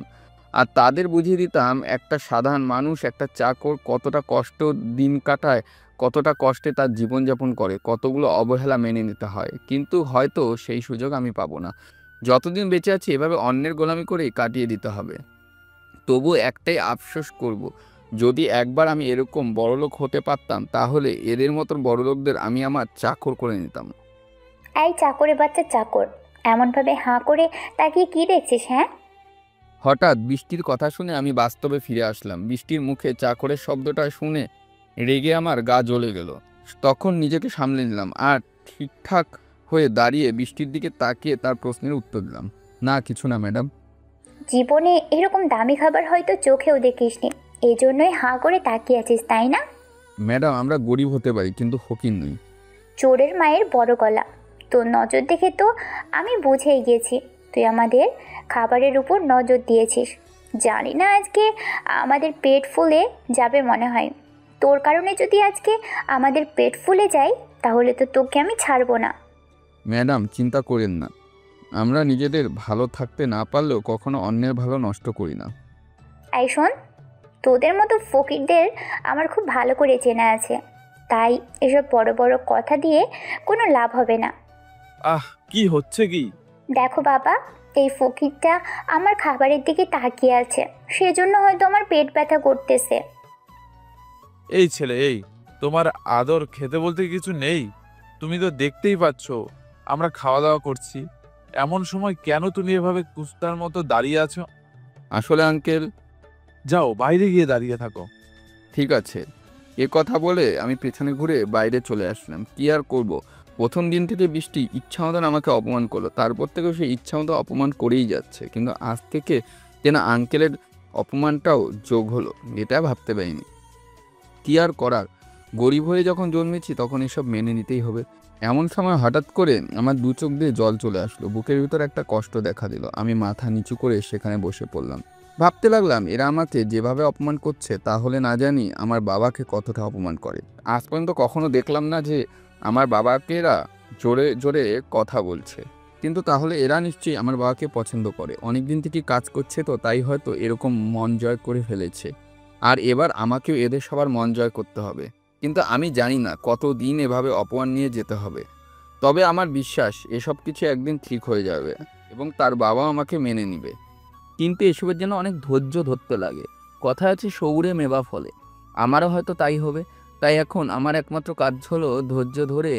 আর তাদের বুঝিয়ে দিতাম একটা সাধারণ মানুষ, একটা চাকর কতটা কষ্ট দিন কাটায়, কতটা কষ্টে তার জীবনযাপন করে, কতগুলো অবহেলা মেনে নিতে হয়। কিন্তু হয়তো সেই সুযোগ আমি পাবো না। যতদিন বেঁচে আছি এভাবে অন্যের গোলামি করেই কাটিয়ে দিতে হবে। তবু একটাই আফসোস করব, যদি একবার আমি এরকম বড়লোক হতে পারতাম, তাহলে এদের মতন বড়লোকদের আমি আমার চাকর করে নিতাম। এই চাকরে বাচ্চা চাকর, এমনভাবে হাঁ করে তাকিয়ে কি দেখছিস? হ্যাঁ। হঠাৎ বৃষ্টির কথা শুনে আমি বাস্তবে ফিরে আসলাম। বৃষ্টির মুখে চাকরের শব্দটা শুনে রেগে আমার গা জ্বলে গেল। তখন নিজেকে সামলে নিলাম আর ঠিকঠাক হয়ে দাঁড়িয়ে বৃষ্টির দিকে তাকিয়ে তার প্রশ্নের উত্তর দিলাম, না কিছু না ম্যাডাম। জীবনে এরকম দামি খাবার হয়তো চোখেও দেখিসনি, এই জন্যই হাঁ করে তাকিয়ে আছিস, তাই না? ম্যাডাম আমরা গরিব হতে পারি কিন্তু ফকির নই। চোরের মায়ের বড় গলা। তোর নজর দেখে তো আমি বুঝেই গেছি তুই আমাদের খাবারের উপর নজর দিয়েছিস। জানি না আজকে আমাদের পেট ফুলে যাবে মনে হয়। তোর কারণে যদি আজকে আমাদের পেট ফুলে যায় তাহলে তো তোকে আমি ছাড়বো না। ম্যাডাম চিন্তা করেন না, আমরা নিজেদের ভালো থাকতে না পারলেও কখনো অন্যের ভালো নষ্ট করি না। এই শোন, তোদের মতো ফকিরদের আমার খুব ভালো করে চেনা আছে, তাই এসব বড় বড় কথা দিয়ে কোনো লাভ হবে না। আহ, কি হচ্ছে কি? দেখো বাবা, এই ফকিরটা আমার খাবারের দিকে তাকিয়ে আছে, সেজন্য হয়তো আমার পেট ব্যথা করতেছে। এই ছেলে, এই তোমার আদর খেতে বলতে কিছু নেই? তুমি তো দেখতেই পাচ্ছ আমরা খাওয়া দাওয়া করছি, এমন সময় কেন তুমি এভাবে কুস্তার মতো দাঁড়িয়ে আছো? আসলে আঙ্কেল। যাও বাইরে গিয়ে দাঁড়িয়ে থাকো। ঠিক আছে। এ কথা বলে আমি পেছনে ঘুরে বাইরে চলে আসলাম। কি আর করব, প্রথম দিন থেকে বৃষ্টি ইচ্ছা মতন আমাকে অপমান করলো, তারপর থেকেও সে ইচ্ছা মতো অপমান করেই যাচ্ছে, কিন্তু আজ থেকে যেন আঙ্কেলের অপমানটাও যোগ হলো, এটা ভাবতে পারিনি। কি আর করার, গরিব হয়ে যখন জন্মেছি তখন এসব মেনে নিতেই হবে। এমন সময় হঠাৎ করে আমার দু চোখ দিয়ে জল চলে আসলো, বুকের ভিতর একটা কষ্ট দেখা দিল। আমি মাথা নিচু করে সেখানে বসে পড়লাম। ভাবতে লাগলাম এরা আমাকে যেভাবে অপমান করছে তাহলে না জানি আমার বাবাকে কতটা অপমান করে। আজ পর্যন্ত কখনো দেখলাম না যে আমার বাবাকে এরা জোরে জোরে কথা বলছে, কিন্তু তাহলে এরা নিশ্চয়ই আমার বাবাকে পছন্দ করে। অনেক দিন থেকে কাজ করছে তো, তাই হয়তো এরকম মন জয় করে ফেলেছে, আর এবার আমাকেও এদের সবার মন জয় করতে হবে। কিন্তু আমি জানি না কতদিন এভাবে অপমান নিয়ে যেতে হবে। তবে আমার বিশ্বাস এসব কিছু একদিন ঠিক হয়ে যাবে এবং তার বাবা আমাকে মেনে নেবে। কিন্তু এসবের জন্য অনেক ধৈর্য ধরতে লাগে। কথা আছে সৌরে মেবা ফলে, আমারও হয়তো তাই হবে। তাই এখন আমার একমাত্র কাজ হলো ধৈর্য ধরে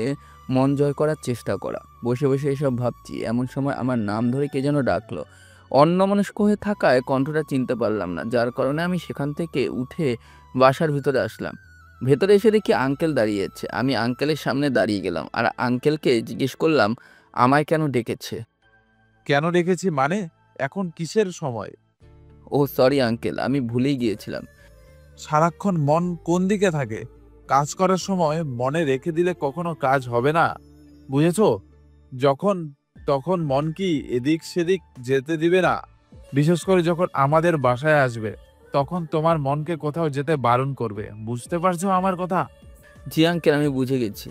মন জয় করার চেষ্টা করা। বসে বসে এসব ভাবছি, এমন সময় আমার নাম ধরে কে যেন ডাকলো। অন্যমনস্ক হয়ে থাকায় কণ্ঠটা চিনতে পারলাম না, যার কারণে আমি সেখান থেকে উঠে বাসার ভিতরে আসলাম। ভেতরে এসে দেখি আঙ্কেল দাঁড়িয়ে আছে। আমি আঙ্কেলের সামনে দাঁড়িয়ে গেলাম আর আঙ্কেলকে জিজ্ঞেস করলাম আমায় কেন ডেকেছে। কেন রেখেছি মানে? এখন কিসের সময়? ও সরি আঙ্কেল, আমি ভুলেই গিয়েছিলাম। সারাক্ষণ মন কোন দিকে থাকে? কাজ করার সময় মনে রেখে দিলে কখনো কাজ হবে না, বুঝেছো? যখন তখন মন কি এদিক সেদিক যেতে দিবে না। বিশেষ করে যখন আমাদের বাসায় আসবে তখন তোমার মনকে কোথাও যেতে বারণ করবে, বুঝতে পারছো আমার কথা? জি আঙ্কেল, আমি বুঝে গেছি।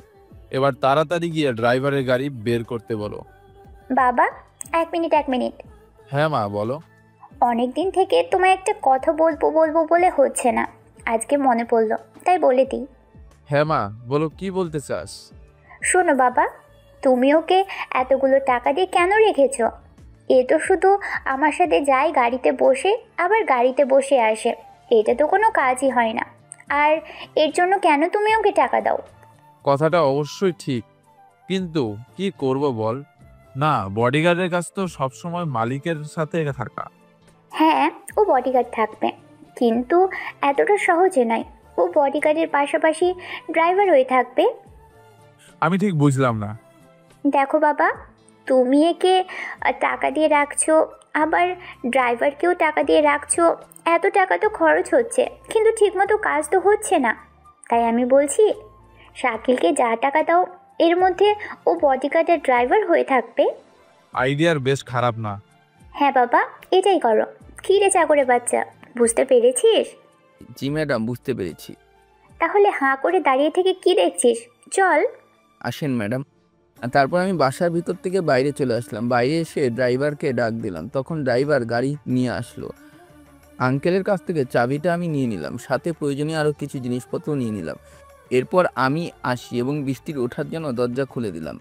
এবার তাড়াতাড়ি গিয়ে ড্রাইভারের গাড়ি বের করতে বলো। বাবা, এক মিনিট। হ্যাঁ মা, বলো। অনেক দিন থেকে তোমায় একটা কথা বলবো বলবো বলে হচ্ছে না, আজকে মনে পড়লো তাই বলে দিই। হ্যাঁ মা, বলো, কি বলতে চাস? শোনো বাবা, তুমি ওকে এতগুলো টাকা দিয়ে কেন রেখেছো? এ তো শুধু আমার সাথে যায় গাড়িতে বসে আবার গাড়িতে বসে আসে, এটা তো কোনো কাজই হয় না। আর এর জন্য কেন তুমি ওকে টাকা দাও? কথাটা অবশ্যই ঠিক, কিন্তু কি করব বল না, বডিগার্ডের কাছ তো সবসময় মালিকের সাথে থাকা। হ্যাঁ, ও বডিগার্ড থাকবে, কিন্তু এতটা সহজে নয়। ও বডিগার্ডের পাশাপাশি ড্রাইভার হয়ে থাকবে। আমি ঠিক বুঝলাম না। দেখো বাবা, তুমি একে টাকা দিয়ে রাখছো, আবার ড্রাইভারকেও টাকা দিয়ে রাখছো, এত টাকা তো খরচ হচ্ছে, কিন্তু ঠিকমতো কাজ তো হচ্ছে না। তাই আমি বলছি, শাকিলকে যা টাকা দাও এর মধ্যে ও বডিগার্ডের ড্রাইভার হয়ে থাকবে। আইডিয়ার বেশ খারাপ না। হ্যাঁ বাবা, এটাই করো। কী রে চাকরে বাচ্চা, বুঝতে পেরেছিস? জি ম্যাডাম, বুঝতে পেরেছি। তাহলে হাঁ করে দাঁড়িয়ে থেকে কি দেখছিস, চল। আসেন ম্যাডাম। আর তারপর আমি বাসার ভিতর থেকে বাইরে চলে আসলাম। বাইরে এসে ড্রাইভারকে ডাক দিলাম, তখন ড্রাইভার গাড়ি নিয়ে আসলো। আঙ্কেলের কাছ থেকে চাবিটা আমি নিয়ে নিলাম, সাথে প্রয়োজনীয় আরও কিছু জিনিসপত্র নিয়ে নিলাম। এরপর আমি আসি এবং বৃষ্টির ওঠার জন্য দরজা খুলে দিলাম।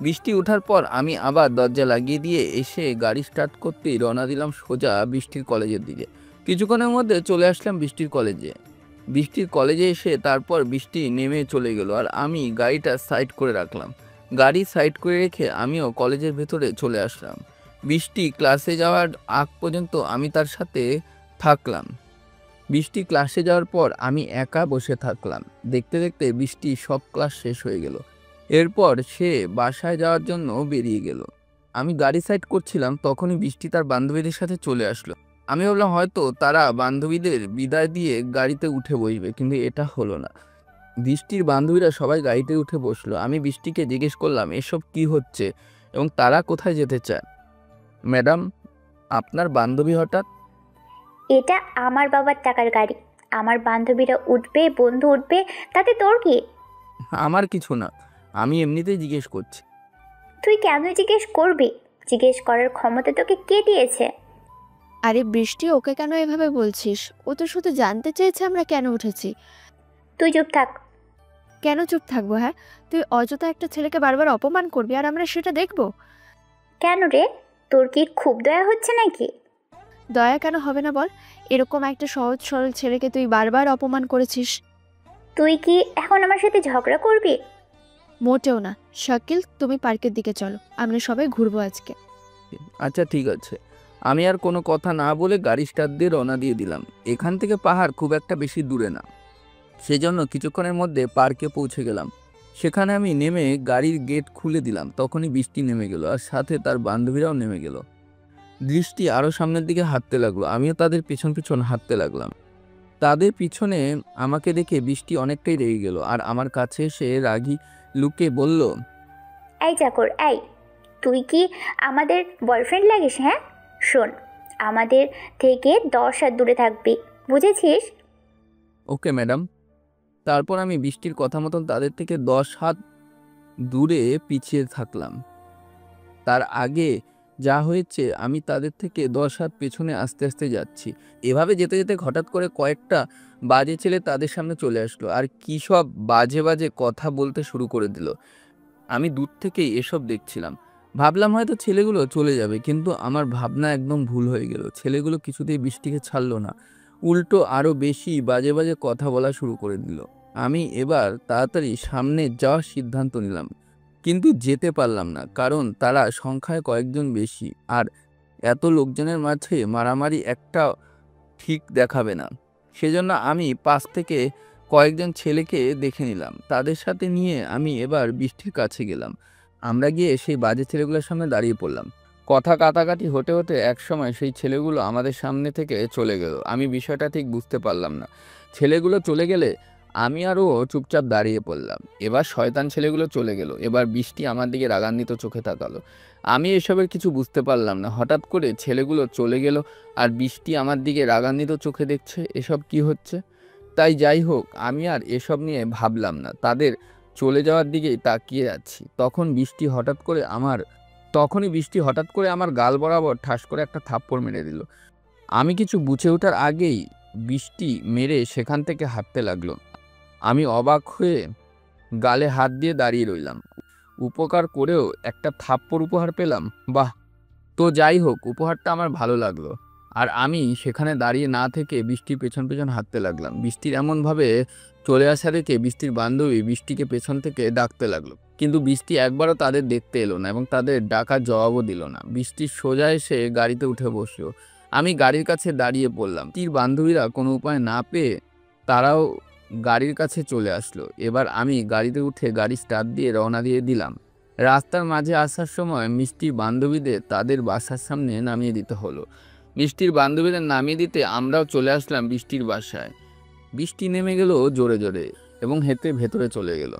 বৃষ্টি ওঠার পর আমি আবার দরজা লাগিয়ে দিয়ে এসে গাড়ি স্টার্ট করতেই রওনা দিলাম সোজা বৃষ্টির কলেজের দিকে। কিছুক্ষণের মধ্যে চলে আসলাম বৃষ্টির কলেজে এসে তারপর বৃষ্টি নেমে চলে গেল আর আমি গাড়িটা সাইড করে রাখলাম। গাড়ি সাইড করে রেখে আমিও কলেজের ভেতরে চলে আসলাম। বৃষ্টি ক্লাসে যাওয়ার আগ পর্যন্ত আমি তার সাথে থাকলাম। বৃষ্টি ক্লাসে যাওয়ার পর আমি একা বসে থাকলাম। দেখতে দেখতে বৃষ্টি সব ক্লাস শেষ হয়ে গেল। এরপর সে বাসায় যাওয়ার জন্য বেরিয়ে গেল। আমি গাড়ি সাইড করছিলাম, তখনই বৃষ্টি তার বান্ধবীদের সাথে চলে আসলো। আমি ভাবলাম হয়তো তারা বান্ধবীদের বিদায় দিয়ে গাড়িতে উঠে বসবে, কিন্তু এটা হলো না। বৃষ্টির বান্ধবীরা সবাই গাড়িতে উঠে বসলো। আমি বৃষ্টিকে জিজ্ঞেস করলাম এসব কি হচ্ছে এবং তারা কোথায় যেতে চায়। ম্যাডাম, আপনার বান্ধবী হঠাৎ? এটা আমার বাবার টাকার গাড়ি, আমার বান্ধবীরা উঠবে, বন্ধু উঠবে, তাতে তোর কি? আমার কিছু না, আমি এমনিতেই জিজ্ঞেস করছি। তুই কেন জিজ্ঞেস করবি? জিজ্ঞেস করার ক্ষমতা তোকে কে দিয়েছে? আরে বৃষ্টি, ওকে কেন এভাবে বলছিস? ও তো শুধু জানতে চেয়েছে আমরা কেন উঠেছি। তুই চুপ থাক। কেন চুপ থাকবো? হ্যাঁ, তুই অযথা একটা ছেলেকে বারবার অপমান করবি আর আমরা সেটা দেখবো? কেন রে, তোর কি খুব দয়া হচ্ছে নাকি? দয়া কেন হবে না বল? এরকম একটা সহজ সরল ছেলেকে তুই বারবার অপমান করেছিস। তুই কি এখন আমার সাথে ঝগড়া করবি? মোটেও না। শাকিল, তুমি পার্কের দিকে চলো, আমরা সবাই ঘুরবো আজকে। আচ্ছা ঠিক আছে। আমি আর কোনো কথা না বলে গাড়ি স্টার্ট দিয়ে রওনা দিয়ে দিলাম। এখান থেকে পাহাড় খুব একটা বেশি দূরে না, সেজন্য কিছুক্ষণের মধ্যে পার্কে পৌঁছে গেলাম। সেখানে আমি নেমে গাড়ির গেট খুলে দিলাম, তখনই বৃষ্টি নেমে গেল আর সাথে তার বান্ধবীরাও নেমে গেল। দৃষ্টি আরও সামনের দিকে হাঁটতে লাগলো, আমিও তাদের পিছন পিছন হাঁটতে লাগলাম। তাদের পিছনে আমাকে দেখে বৃষ্টি অনেকটাই রেগে গেল আর আমার কাছে এসে রাগী লুকে বলল, এই চাকর, এই তুই কি আমাদের বয়ফ্রেন্ড লাগিস? হ্যাঁ শোন, আমাদের থেকে 10 হাত দূরে থাকবি, বুঝেছিস? Okay madam. তারপর আমি বৃষ্টির কথা মতন তাদের থেকে 10 হাত দূরে পিছিয়ে থাকলাম। তার আগে যা হয়েছে, আমি তাদের থেকে 10 হাত পেছনে আস্তে আস্তে যাচ্ছি। এভাবে যেতে যেতে হঠাৎ করে কয়েকটা বাজে ছেলে তাদের সামনে চলে আসলো আর কী সব বাজে বাজে কথা বলতে শুরু করে দিল। আমি দূর থেকেই এসব দেখছিলাম, ভাবলাম হয়তো ছেলেগুলো চলে যাবে, কিন্তু আমার ভাবনা একদম ভুল হয়ে গেল। ছেলেগুলো কিছুতেই বৃষ্টিকে ছাড়লো না, উল্টো আরও বেশি বাজে বাজে কথা বলা শুরু করে দিল। আমি এবার তাড়াতাড়ি সামনে যাওয়ার সিদ্ধান্ত নিলাম, কিন্তু যেতে পারলাম না, কারণ তারা সংখ্যায় কয়েকজন বেশি আর এত লোকজনের মাঝে মারামারি একটা ঠিক দেখাবে না। সেজন্য আমি পাশ থেকে কয়েকজন ছেলেকে দেখে নিলাম, তাদের সাথে নিয়ে আমি এবার বৃষ্টির কাছে গেলাম। আমরা গিয়ে সেই বাজে ছেলেগুলোর সামনে দাঁড়িয়ে পড়লাম। কথা কাটাকাটি হতে হতে একসময় সেই ছেলেগুলো আমাদের সামনে থেকে চলে গেল। আমি বিষয়টা ঠিক বুঝতে পারলাম না। ছেলেগুলো চলে গেলে আমি আরও চুপচাপ দাঁড়িয়ে পড়লাম। এবার শয়তান ছেলেগুলো চলে গেল। এবার বৃষ্টি আমার দিকে রাগান্বিত চোখে তাকালো। আমি এসবের কিছু বুঝতে পারলাম না। হঠাৎ করে ছেলেগুলো চলে গেল আর বৃষ্টি আমার দিকে রাগান্বিত চোখে দেখছে, এসব কি হচ্ছে? তাই যাই হোক, আমি আর এসব নিয়ে ভাবলাম না, তাদের চলে যাওয়ার দিকেই তাকিয়ে আছি। তখনই বৃষ্টি হঠাৎ করে আমার গাল বরাবর ঠাস করে একটা থাপ্পড় মেরে দিল। আমি কিছু বুঝে ওঠার আগেই বৃষ্টি মেরে সেখান থেকে হাঁটতে লাগলো। আমি অবাক হয়ে গালে হাত দিয়ে দাঁড়িয়ে রইলাম। উপকার করেও একটা থাপ্পড় উপহার পেলাম, বাহ! তো যাই হোক, উপহারটা আমার ভালো লাগলো। আর আমি সেখানে দাঁড়িয়ে না থেকে বৃষ্টির পেছন পেছন হাঁটতে লাগলাম। বৃষ্টির এমনভাবে চলে আসা দেখে বৃষ্টির বান্ধবী বৃষ্টিকে পেছন থেকে ডাকতে লাগলো, কিন্তু বৃষ্টি একবারও তাদের দেখতে এলো না এবং তাদের ডাকার জবাবও দিল না। বৃষ্টির সোজা এসে গাড়িতে উঠে বসলো। আমি গাড়ির কাছে দাঁড়িয়ে পড়লাম। বৃষ্টির বান্ধবীরা কোনো উপায় না পেয়ে তারাও গাড়ির কাছে চলে আসলো। এবার আমি গাড়িতে উঠে গাড়ি স্টার্ট দিয়ে রওনা দিয়ে দিলাম। রাস্তার মাঝে আসার সময় মিষ্টির বান্ধবীদের তাদের বাসার সামনে নামিয়ে দিতে হলো। বৃষ্টির বান্ধবীদের নামিয়ে দিতে আমরাও চলে আসলাম বৃষ্টির বাসায়। বৃষ্টি নেমে গেল জোরে জোরে এবং হেঁটে ভেতরে চলে গেল।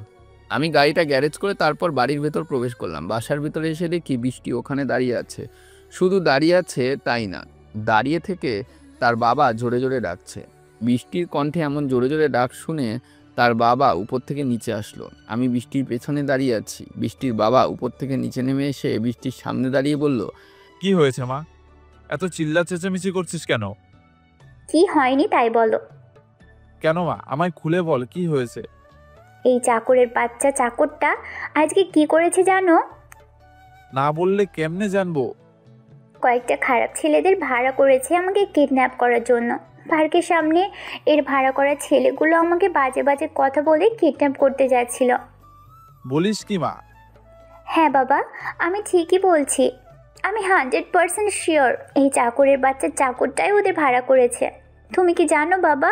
আমি গাড়িটা গ্যারেজ করে তারপর বাড়ির ভেতর প্রবেশ করলাম। বাসার ভিতরে এসে দেখি বৃষ্টি ওখানে দাঁড়িয়ে আছে। শুধু দাঁড়িয়ে আছে তাই না, দাঁড়িয়ে থেকে তার বাবা জোরে জোরে ডাকছে। বৃষ্টির কণ্ঠে এমন জোরে জোরে ডাক শুনে তার বাবা উপর থেকে নিচে আসলো। আমি বৃষ্টির পেছনে দাঁড়িয়ে আছি। বৃষ্টির বাবা উপর থেকে নিচে নেমে এসে বৃষ্টির সামনে দাঁড়িয়ে বলল, কি হয়েছে মা, এত চিল্লা চেঁচামেচি করছিস কেন? কি হয়নি তাই বলো। কেন মা, আমায় খুলে বল, কি হয়েছে? এই চাকরের বাচ্চা চাকরটা আজকে কি করেছে জানো? না বললে কেমনে জানবো? কয়েকটা খারাপ ছেলেদের ভাড়া করেছে আমাকে কিডন্যাপ করার জন্য। পার্কের সামনে এর ভাড়া করা ছেলেগুলো আমাকে বাজে বাজে কথা বলে কিডন্যাপ করতে যাচ্ছিল। বলিস কি মা? হ্যাঁ বাবা, আমি ঠিকই বলছি। আমি 100% শিওর এই চাকরের বাচ্চা চাকরটাই ওদের ভাড়া করেছে। তুমি কি জানো বাবা,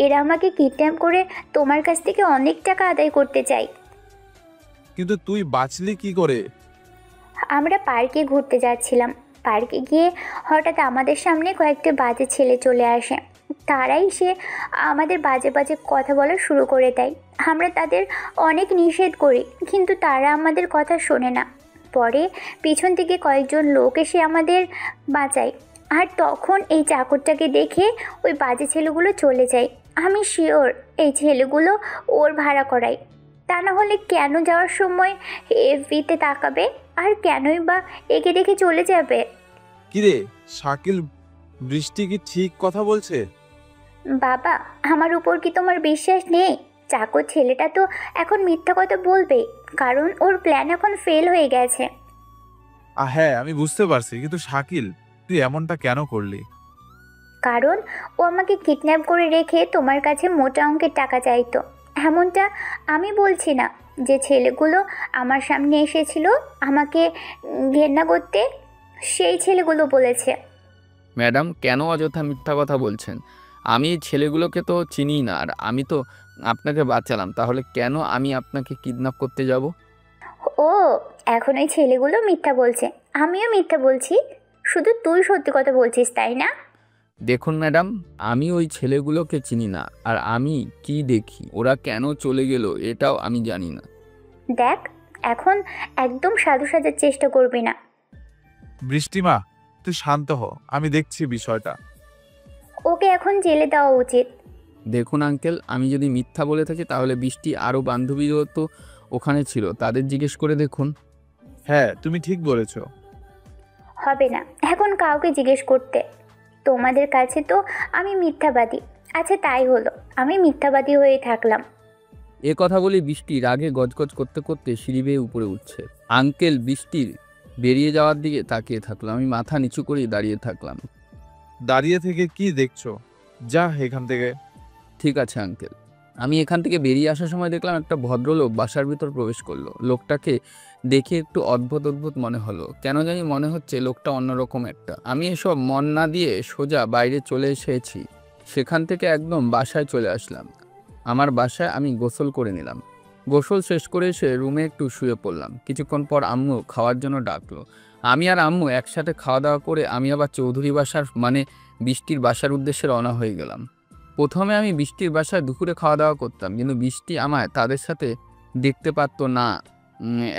এরা আমাকে কিডন্যাপ করে তোমার কাছ থেকে অনেক টাকা আদায় করতে চাই। কিন্তু তুই বাঁচলি কি করে? আমরা পার্কে ঘুরতে যাচ্ছিলাম। পার্কে গিয়ে হঠাৎ আমাদের সামনে কয়েকটা বাজে ছেলে চলে আসে। তারাই সে আমাদের বাজে বাজে কথা বলা শুরু করে দেয়। আমরা তাদের অনেক নিষেধ করি, কিন্তু তারা আমাদের কথা শোনে না। পরে পিছন থেকে কয়েকজন লোক এসে আমাদের বাঁচায়। আর তখন এই চাকরটাকে দেখে ওই বাজে ছেলেগুলো চলে যায়। আমি শিওর এই ছেলেগুলো ওর ভাড়া করায়। তা না হলে কেন যাওয়ার সময় এফবিতে তাকাবে, আর কেনই বা একে দেখে চলে যাবে? কিরে শাকিল, বৃষ্টি কি ঠিক কথা বলছে? বাবা, আমার উপর কি তোমার বিশ্বাস নেই? চাকর ছেলেটা তো এখন মিথ্যা কথা বলবে, কারণ ওর প্ল্যান এখন ফেল হয়ে গেছে। হ্যাঁ, আমি বুঝতে পারছি, কিন্তু শাকিল তুই এমনটা কেন করলি? কারণ ও আমাকে কিডন্যাপ করে রেখে তোমার কাছে মোটা অঙ্কের টাকা চাইতো। এমনটা আমি বলছি না। যে ছেলেগুলো আমার সামনে এসেছিল আমাকে ঘেন্না করতে, সেই ছেলেগুলো বলেছে। ম্যাডাম, কেন অযথা মিথ্যা কথা বলছেন? আমি এই ছেলেগুলোকে তো চিনি না, আর আমি তো আপনাকে বাঁচালাম, তাহলে কেন আমি আপনাকে কিডন্যাপ করতে যাব? ও, এখন ওই ছেলেগুলো মিথ্যা বলছে, আমিও মিথ্যা বলছি, শুধু তুই সত্যি কথা বলছিস, তাই না? দেখুন ম্যাডাম, আমি ওই ছেলেগুলোকে চিনি না, আর আমি কি দেখি ওরা কেন চলে গেল এটাও আমি জানি না। দেখ, এখন একদম সাধু সাজার চেষ্টা করবি না। বৃষ্টিমা, তুই শান্ত হ, আমি দেখছি বিষয়টা। ওকে এখন জেলে দেওয়া উচিত। দেখুন আঙ্কেল, আমি যদি মিথ্যা বলে থাকি তাহলে বৃষ্টি আরও বান্ধবীও তো ওখানে ছিল, তাদের জিজ্ঞেস করে দেখুন। হ্যাঁ, তুমি ঠিক বলেছ। হবে না এখন কাউকে জিজ্ঞেস করতে। তোমাদের কাছে তো আমি মিথ্যাবাদী। আচ্ছা তাই হলো, আমি মিথ্যাবাদী হয়ে থাকলাম। এ কথা বলে বৃষ্টি রাগে গজগজ করতে করতে সিঁড়ি বেয়ে উপরে উঠছে। আঙ্কেল বৃষ্টির বেরিয়ে যাওয়ার দিকে তাকিয়ে থাকলো। আমি মাথা নিচু করেই দাঁড়িয়ে থাকলাম। দাঁড়িয়ে থেকে কি দেখছো? যা এখান থেকে। ঠিক আছে আঙ্কেল। আমি এখান থেকে বেরিয়ে আসার সময় দেখলাম একটা ভদ্রলোক বাসার ভিতর প্রবেশ করলো। লোকটাকে দেখে একটু অদ্ভুত অদ্ভুত মনে হলো, কেন জানি মনে হচ্ছে লোকটা অন্যরকম একটা। আমি এসব মন না দিয়ে সোজা বাইরে চলে এসেছি। সেখান থেকে একদম বাসায় চলে আসলাম। আমার বাসায় আমি গোসল করে নিলাম। গোসল শেষ করে এসে রুমে একটু শুয়ে পড়লাম। কিছুক্ষণ পর আম্মু খাওয়ার জন্য ডাকলো। আমি আর আম্মু একসাথে খাওয়া দাওয়া করে আমি আবার চৌধুরী বাসার মানে বৃষ্টির বাসার উদ্দেশ্যে রওনা হয়ে গেলাম। প্রথমে আমি বৃষ্টির বাসায় দুপুরে খাওয়া দাওয়া করতাম, কিন্তু বৃষ্টি আমায় তাদের সাথে দেখতে পারতো না।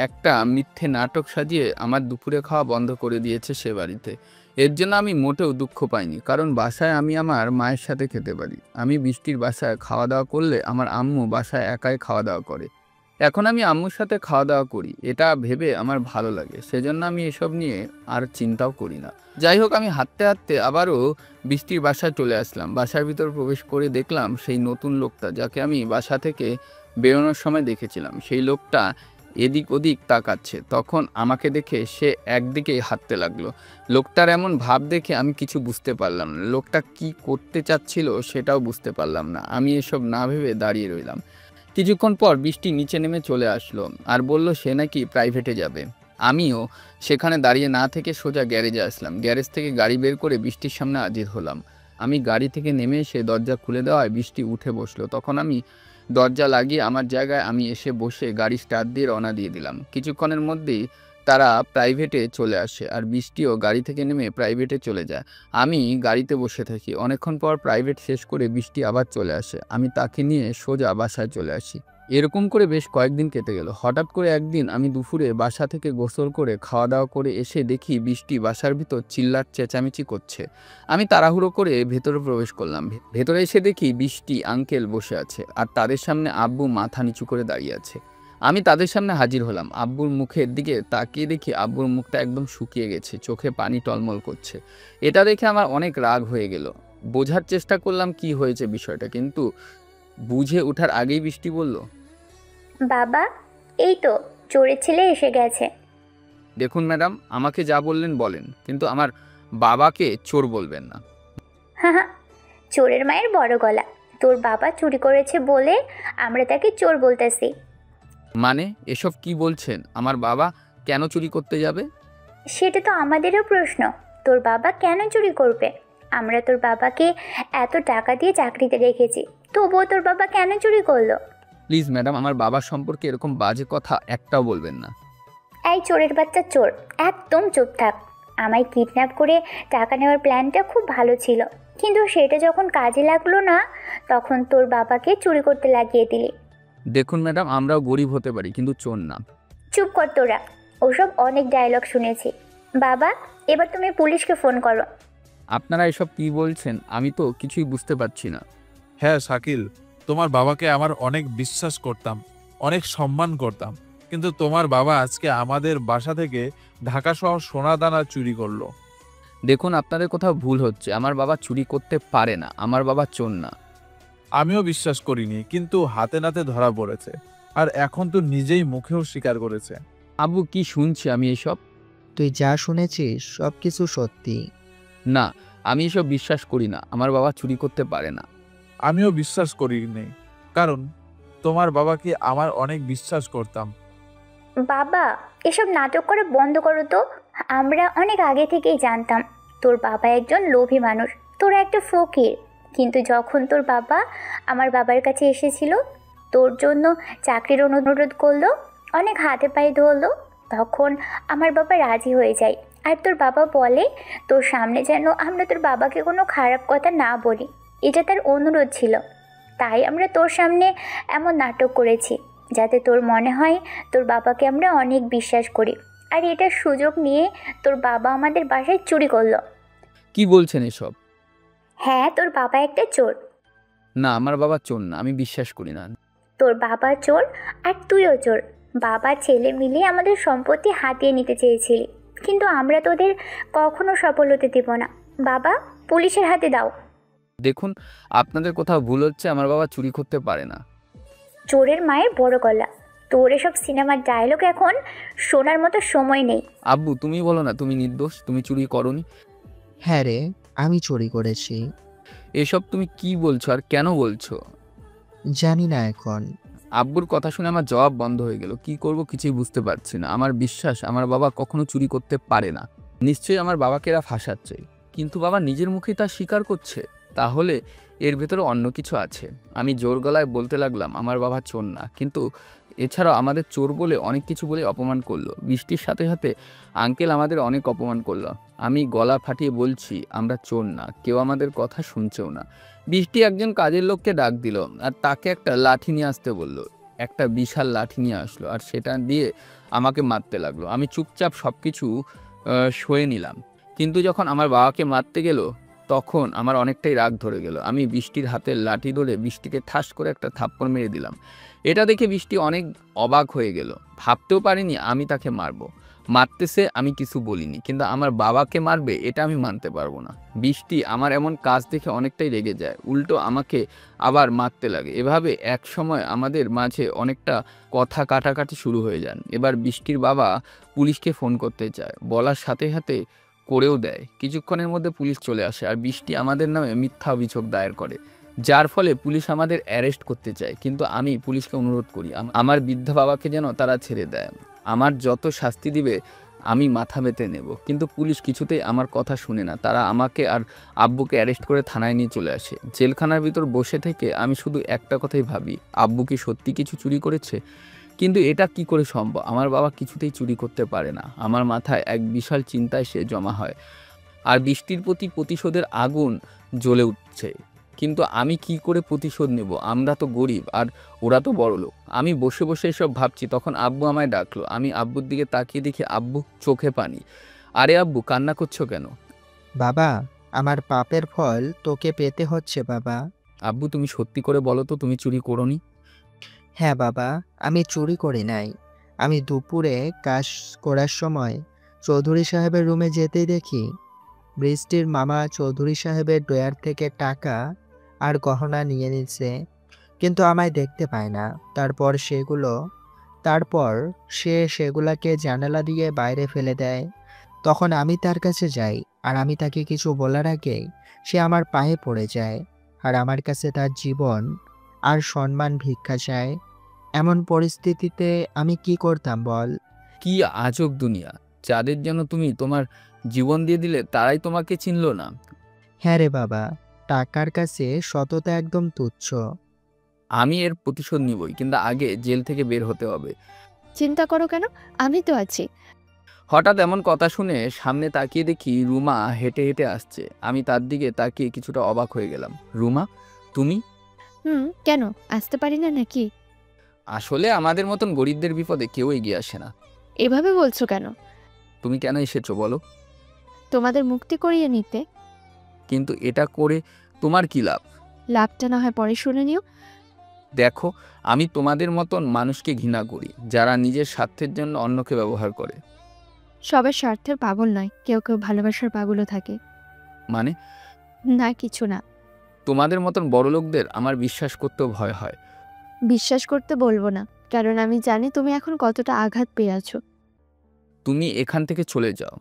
একটা মিথ্যে নাটক সাজিয়ে আমার দুপুরে খাওয়া বন্ধ করে দিয়েছে সে বাড়িতে। এর জন্য আমি মোটেও দুঃখ পাইনি, কারণ বাসায় আমি আমার মায়ের সাথে খেতে পারি। আমি বৃষ্টির বাসায় খাওয়া দাওয়া করলে আমার আম্মু বাসায় একাই খাওয়া দাওয়া করে। এখন আমি আম্মুর সাথে খাওয়া দাওয়া করি, এটা ভেবে আমার ভালো লাগে, সেজন্য আমি এসব নিয়ে আর চিন্তাও করি না। যাই হোক, আমি হাঁটতে হাঁটতে আবারও বৃষ্টির বাসায় চলে আসলাম। বাসার ভিতর প্রবেশ করে দেখলাম সেই নতুন লোকটা যাকে আমি বাসা থেকে বেরোনোর সময় দেখেছিলাম, সেই লোকটা এদিক ওদিক তাকাচ্ছে। তখন আমাকে দেখে সে একদিকেই হাঁটতে লাগলো। লোকটার এমন ভাব দেখে আমি কিছু বুঝতে পারলাম না। লোকটা কি করতে চাচ্ছিল সেটাও বুঝতে পারলাম না। আমি এসব না ভেবে দাঁড়িয়ে রইলাম। কিছুক্ষণ পর বৃষ্টি নিচে নেমে চলে আসলো আর বলল সে নাকি প্রাইভেটে যাবে। আমিও সেখানে দাঁড়িয়ে না থেকে সোজা গ্যারেজে আসলাম। গ্যারেজ থেকে গাড়ি বের করে বৃষ্টির সামনে হাজির হলাম। আমি গাড়ি থেকে নেমে এসে দরজা খুলে দেওয়ায় বৃষ্টি উঠে বসলো। তখন আমি দরজা লাগিয়ে আমার জায়গায় আমি এসে বসে গাড়ি স্টার্ট দিয়ে রওনা দিয়ে দিলাম। কিছুক্ষণের মধ্যেই তারা প্রাইভেটে চলে আসে আর বৃষ্টিও গাড়ি থেকে নেমে প্রাইভেটে চলে যায়। আমি গাড়িতে বসে থাকি। অনেকক্ষণ পর প্রাইভেট শেষ করে বৃষ্টি আবার চলে আসে। আমি তাকে নিয়ে সোজা বাসায় চলে আসি। এরকম করে বেশ কয়েকদিন কেটে গেল। হঠাৎ করে একদিন আমি দুপুরে বাসা থেকে গোসল করে খাওয়া দাওয়া করে এসে দেখি বৃষ্টি বাসার ভিতর চিল্লার চেঁচামেচি করছে। আমি তাড়াহুড়ো করে ভেতরে প্রবেশ করলাম। ভেতরে এসে দেখি বৃষ্টি আঙ্কেল বসে আছে আর তাদের সামনে আব্বু মাথা নিচু করে দাঁড়িয়ে আছে। আমি তাদের সামনে হাজির হলাম। আব্বুর মুখের দিকে তাকিয়ে দেখি আব্বুর মুখটা একদম শুকিয়ে গেছে, চোখে পানি টলমল করছে। এটা দেখে আমার অনেক রাগ হয়ে গেল। বোঝার চেষ্টা করলাম কি হয়েছে বিষয়টা, কিন্তু বুঝে ওঠার আগেই বৃষ্টি বলল, বাবা, এই তো চোরের ছেলে এসে গেছে। দেখুন ম্যাডাম, আমাকে যা বললেন বলেন, কিন্তু আমার বাবাকে চোর বলবেন না। হ্যাঁ, চোরের মায়ের বড় গলা। তোর বাবা চুরি করেছে বলে আমরা তাকে চোর বলতেছি। মানে এসব কি বলছেন? আমার বাবা কেন চুরি করতে যাবে? সেটা তো আমাদেরও প্রশ্ন। তোর বাবা কেন চুরি করবে? আমরা তোর বাবাকে এত টাকা দিয়ে চাকরিতে রেখেছি, তবুও তোর বাবা কেন চুরি করলো? প্লিজ ম্যাডাম, আমার বাবার সম্পর্কে এরকম বাজে কথা একটাও বলবেন না। এই চোরের বাচ্চা চোর, একদম চুপ থাক। আমায় কিডন্যাপ করে টাকা নেওয়ার প্ল্যানটা খুব ভালো ছিল, কিন্তু সেটা যখন কাজে লাগলো না, তখন তোর বাবাকে চুরি করতে লাগিয়ে দিলি। দেখুন ম্যাডাম, আমরাও গরিব হতে পারি কিন্তু চোর না। চুপ কর তোরা, ওসব অনেক ডায়লগ শুনেছি। বাবা, এবার তুমি পুলিশকে ফোন করো। আপনারা এসব কি বলছেন? আমি তো কিছুই বুঝতে পারছি না। হ্যাঁ শাকিল, তোমার বাবাকে আমার অনেক বিশ্বাস করতাম, অনেক সম্মান করতাম, কিন্তু তোমার বাবা আজকে আমাদের বাসা থেকে ঢাকা শহর সোনা দানা চুরি করলো। দেখুন, আপনাদের কোথাও ভুল হচ্ছে। আমার বাবা চুরি করতে পারে না, আমার বাবা চোর না। আমিও বিশ্বাস করিনি, কিন্তু হাতে নাতে ধরা পড়েছে, আর এখন তো নিজেই মুখেও স্বীকার করেছে। আব্বু, কি শুনছি আমি এসব? তুই যা শুনেছিস সব কিছু সত্যি। না, আমি এসব বিশ্বাস করি না। আমার বাবা চুরি করতে পারে না। আমিও বিশ্বাস করিনি, কারণ তোমার বাবাকে আমার অনেক বিশ্বাস করতাম। বাবা, এসব নাটক করা বন্ধ করো তো। আমরা অনেক আগে থেকেই জানতাম তোর বাবা একজন লোভী মানুষ, তোরা একটা ফকির। কিন্তু যখন তোর বাবা আমার বাবার কাছে এসেছিল, তোর জন্য চাকরির অনুরোধ করলো, অনেক হাতে পায়ে ধরলো, তখন আমার বাবা রাজি হয়ে যায়। আর তোর বাবা বলে তোর সামনে যেন আমরা তোর বাবাকে কোনো খারাপ কথা না বলি, এটা তার অনুরোধ ছিল। তাই আমরা তোর সামনে এমন নাটক করেছি, যাতে তোর মনে হয় তোর বাবাকে আমরা অনেক বিশ্বাস করি। আর এটার সুযোগ নিয়ে তোর বাবা আমাদের বাসায় চুরি করলো। কি বলছেন এসব? হ্যাঁ, তোর বাবা একটা চোর। না, আমার বাবা চোর না, আমি বিশ্বাস করি না। তোর বাবা চোর আর তুইও চোর। বাবা ছেলে মিলে আমাদের সম্পত্তি হাতিয়ে নিতে চেয়েছিলি, কিন্তু আমরা তোদের কখনো সফল হতে দেব না। বাবা, পুলিশের হাতে দাও। দেখুন, আপনাদের কোথাও ভুল হচ্ছে। আমার বাবা চুরি করতে পারে না। চোরের মায়ের বড় গলা। তোর এসব সিনেমার ডায়লগ এখন শোনার মতো সময় নেই। আব্বু, তুমি বলো না তুমি নির্দোষ, তুমি চুরি করনি। হ্যাঁ রে, আমি চুরি করেছি। এসব তুমি কি বলছো আর কেন বলছো? জানি না এখন। আব্বুর কথা শুনে আমার জবাব বন্ধ হয়ে গেল। কি করব কিছুই বুঝতে পারছি না। আমার বিশ্বাস আমার বাবা কখনো চুরি করতে পারে না। নিশ্চয়ই আমার বাবাকে এরা ফাঁসাচ্ছে, কিন্তু বাবা নিজের মুখেই তা স্বীকার করছে। তাহলে এর ভেতরে অন্য কিছু আছে। আমি জোর গলায় বলতে লাগলাম আমার বাবা চোর না, কিন্তু এছাড়াও আমাদের চোর বলে অনেক কিছু বলে অপমান করলো। বৃষ্টির সাথে সাথে আঙ্কেল আমাদের অনেক অপমান করলো। আমি গলা ফাটিয়ে বলছি আমরা চোর না, কেউ আমাদের কথা শুনছেও না। বৃষ্টি একজন কাজের লোককে ডাক দিল আর তাকে একটা লাঠি নিয়ে আসতে বলল। একটা বিশাল লাঠি নিয়ে আসলো আর সেটা দিয়ে আমাকে মারতে লাগলো। আমি চুপচাপ সব কিছু সয়ে নিলাম, কিন্তু যখন আমার বাবাকে মারতে গেল তখন আমার অনেকটাই রাগ ধরে গেল। আমি বৃষ্টির হাতের লাঠি ধরে বৃষ্টিকে ঠাস করে একটা থাপ্পড় মেরে দিলাম। এটা দেখে বৃষ্টি অনেক অবাক হয়ে গেল। ভাবতেও পারিনি আমি তাকে মারবো। মারতেছে, আমি কিছু বলিনি, কিন্তু আমার বাবাকে মারবে এটা আমি মানতে পারবো না। বৃষ্টি আমার এমন কাজ দেখে অনেকটাই রেগে যায়, উল্টো আমাকে আবার মারতে লাগে। এভাবে এক সময় আমাদের মাঝে অনেকটা কথা কাটাকাটি শুরু হয়ে যান। এবার বৃষ্টির বাবা পুলিশকে ফোন করতে চায়, বলার সাথে সাথে করেও দেয়। কিছুক্ষণের মধ্যে পুলিশ চলে আসে আর বৃষ্টি আমাদের নামে মিথ্যা অভিযোগ দায়ের করে, যার ফলে পুলিশ আমাদের অ্যারেস্ট করতে চায়। কিন্তু আমি পুলিশকে অনুরোধ করি আমার বৃদ্ধ বাবাকে যেন তারা ছেড়ে দেয়। আমার যত শাস্তি দিবে আমি মাথা পেতে নেব, কিন্তু পুলিশ কিছুতেই আমার কথা শুনে না। তারা আমাকে আর আব্বুকে অ্যারেস্ট করে থানায় নিয়ে চলে আসে। জেলখানার ভিতর বসে থেকে আমি শুধু একটা কথাই ভাবি, আব্বু কি সত্যি কিছু চুরি করেছে? কিন্তু এটা কি করে সম্ভব? আমার বাবা কিছুতেই চুরি করতে পারে না। আমার মাথায় এক বিশাল চিন্তা এসে জমা হয়, আর বৃষ্টির প্রতি প্রতিশোধের আগুন জ্বলে উঠছে। কিন্তু আমি কি করে প্রতিশোধ নেব? আমরা তো গরিব আর ওরা তো বড়লোক। আমি বসে বসে এসব ভাবছি, তখন আব্বু আমায় ডাকলো। আমি আব্বুর দিকে তাকিয়ে দেখি আব্বু চোখে পানি। আরে আব্বু, কান্না করছো কেন? বাবা, আমার পাপের ফল তোকে পেতে হচ্ছে বাবা। আব্বু, তুমি সত্যি করে বলো তো তুমি চুরি করোনি? হ্যাঁ বাবা, আমি চুরি করি নাই। আমি দুপুরে কাজ করার সময় চৌধুরী সাহেবের রুমে যেতেই দেখি বৃষ্টির মামা চৌধুরী সাহেবের ড্রয়ার থেকে টাকা আর গহনা নিয়ে নিচ্ছে, কিন্তু আমায় দেখতে পায় না। তারপর সে সেগুলাকে জানালা দিয়ে বাইরে ফেলে দেয়। তখন আমি তার কাছে যাই, আর আমি তাকে কিছু বলার আগেই সে আমার পায়ে পড়ে যায় আর আমার কাছে তার জীবন আর সম্মান ভিক্ষা চায়। এমন পরিস্থিতিতে আমি কি করতাম বল? কি আজব দুনিয়া! যাদের জন্য তুমি তোমার জীবন দিয়ে দিলে তারাই তোমাকে চিনলো না। হ্যাঁ রে বাবা, টাকার কাছে সততা একদম তুচ্ছ। আমি এর প্রতিশোধ নিবই, কিন্তু আগে জেল থেকে বের হতে হবে। চিন্তা করো কেন, আমি তো আছি। হঠাৎ এমন কথা শুনে সামনে তাকিয়ে দেখি রুমা হেঁটে হেঁটে আসছে। আমি তার দিকে তাকিয়ে কিছুটা অবাক হয়ে গেলাম। রুমা, তুমি? কেন আসতে পারি না নাকি? আসলে আমাদের মতন গরিবদের বিপদে কেউ এগিয়ে আসে না। এভাবে বলছো কেন? তুমি কেন এসেছো বলো? তোমাদের মুক্তি করিয়ে নিতে। কিন্তু এটা করে তোমার কি লাভ? লাভটা না হয় পরে শুনে নিও। দেখো, আমি তোমাদের মতন মানুষকে ঘৃণা করি, যারা নিজের স্বার্থের জন্য অন্যকে ব্যবহার করে। সবার স্বার্থের পাগল নয়, কেউ কেউ ভালোবাসার পাগলও থাকে। মানে? না কিছু না। তোমাদের মতন বড় লোকদের আমার বিশ্বাস করতেও ভয় হয়। বিশ্বাস করতে বলবো না, কারণ আমি জানি তুমি এখন কতটা আঘাত পেয়ে আছো। তুমি এখান থেকে চলে যাও।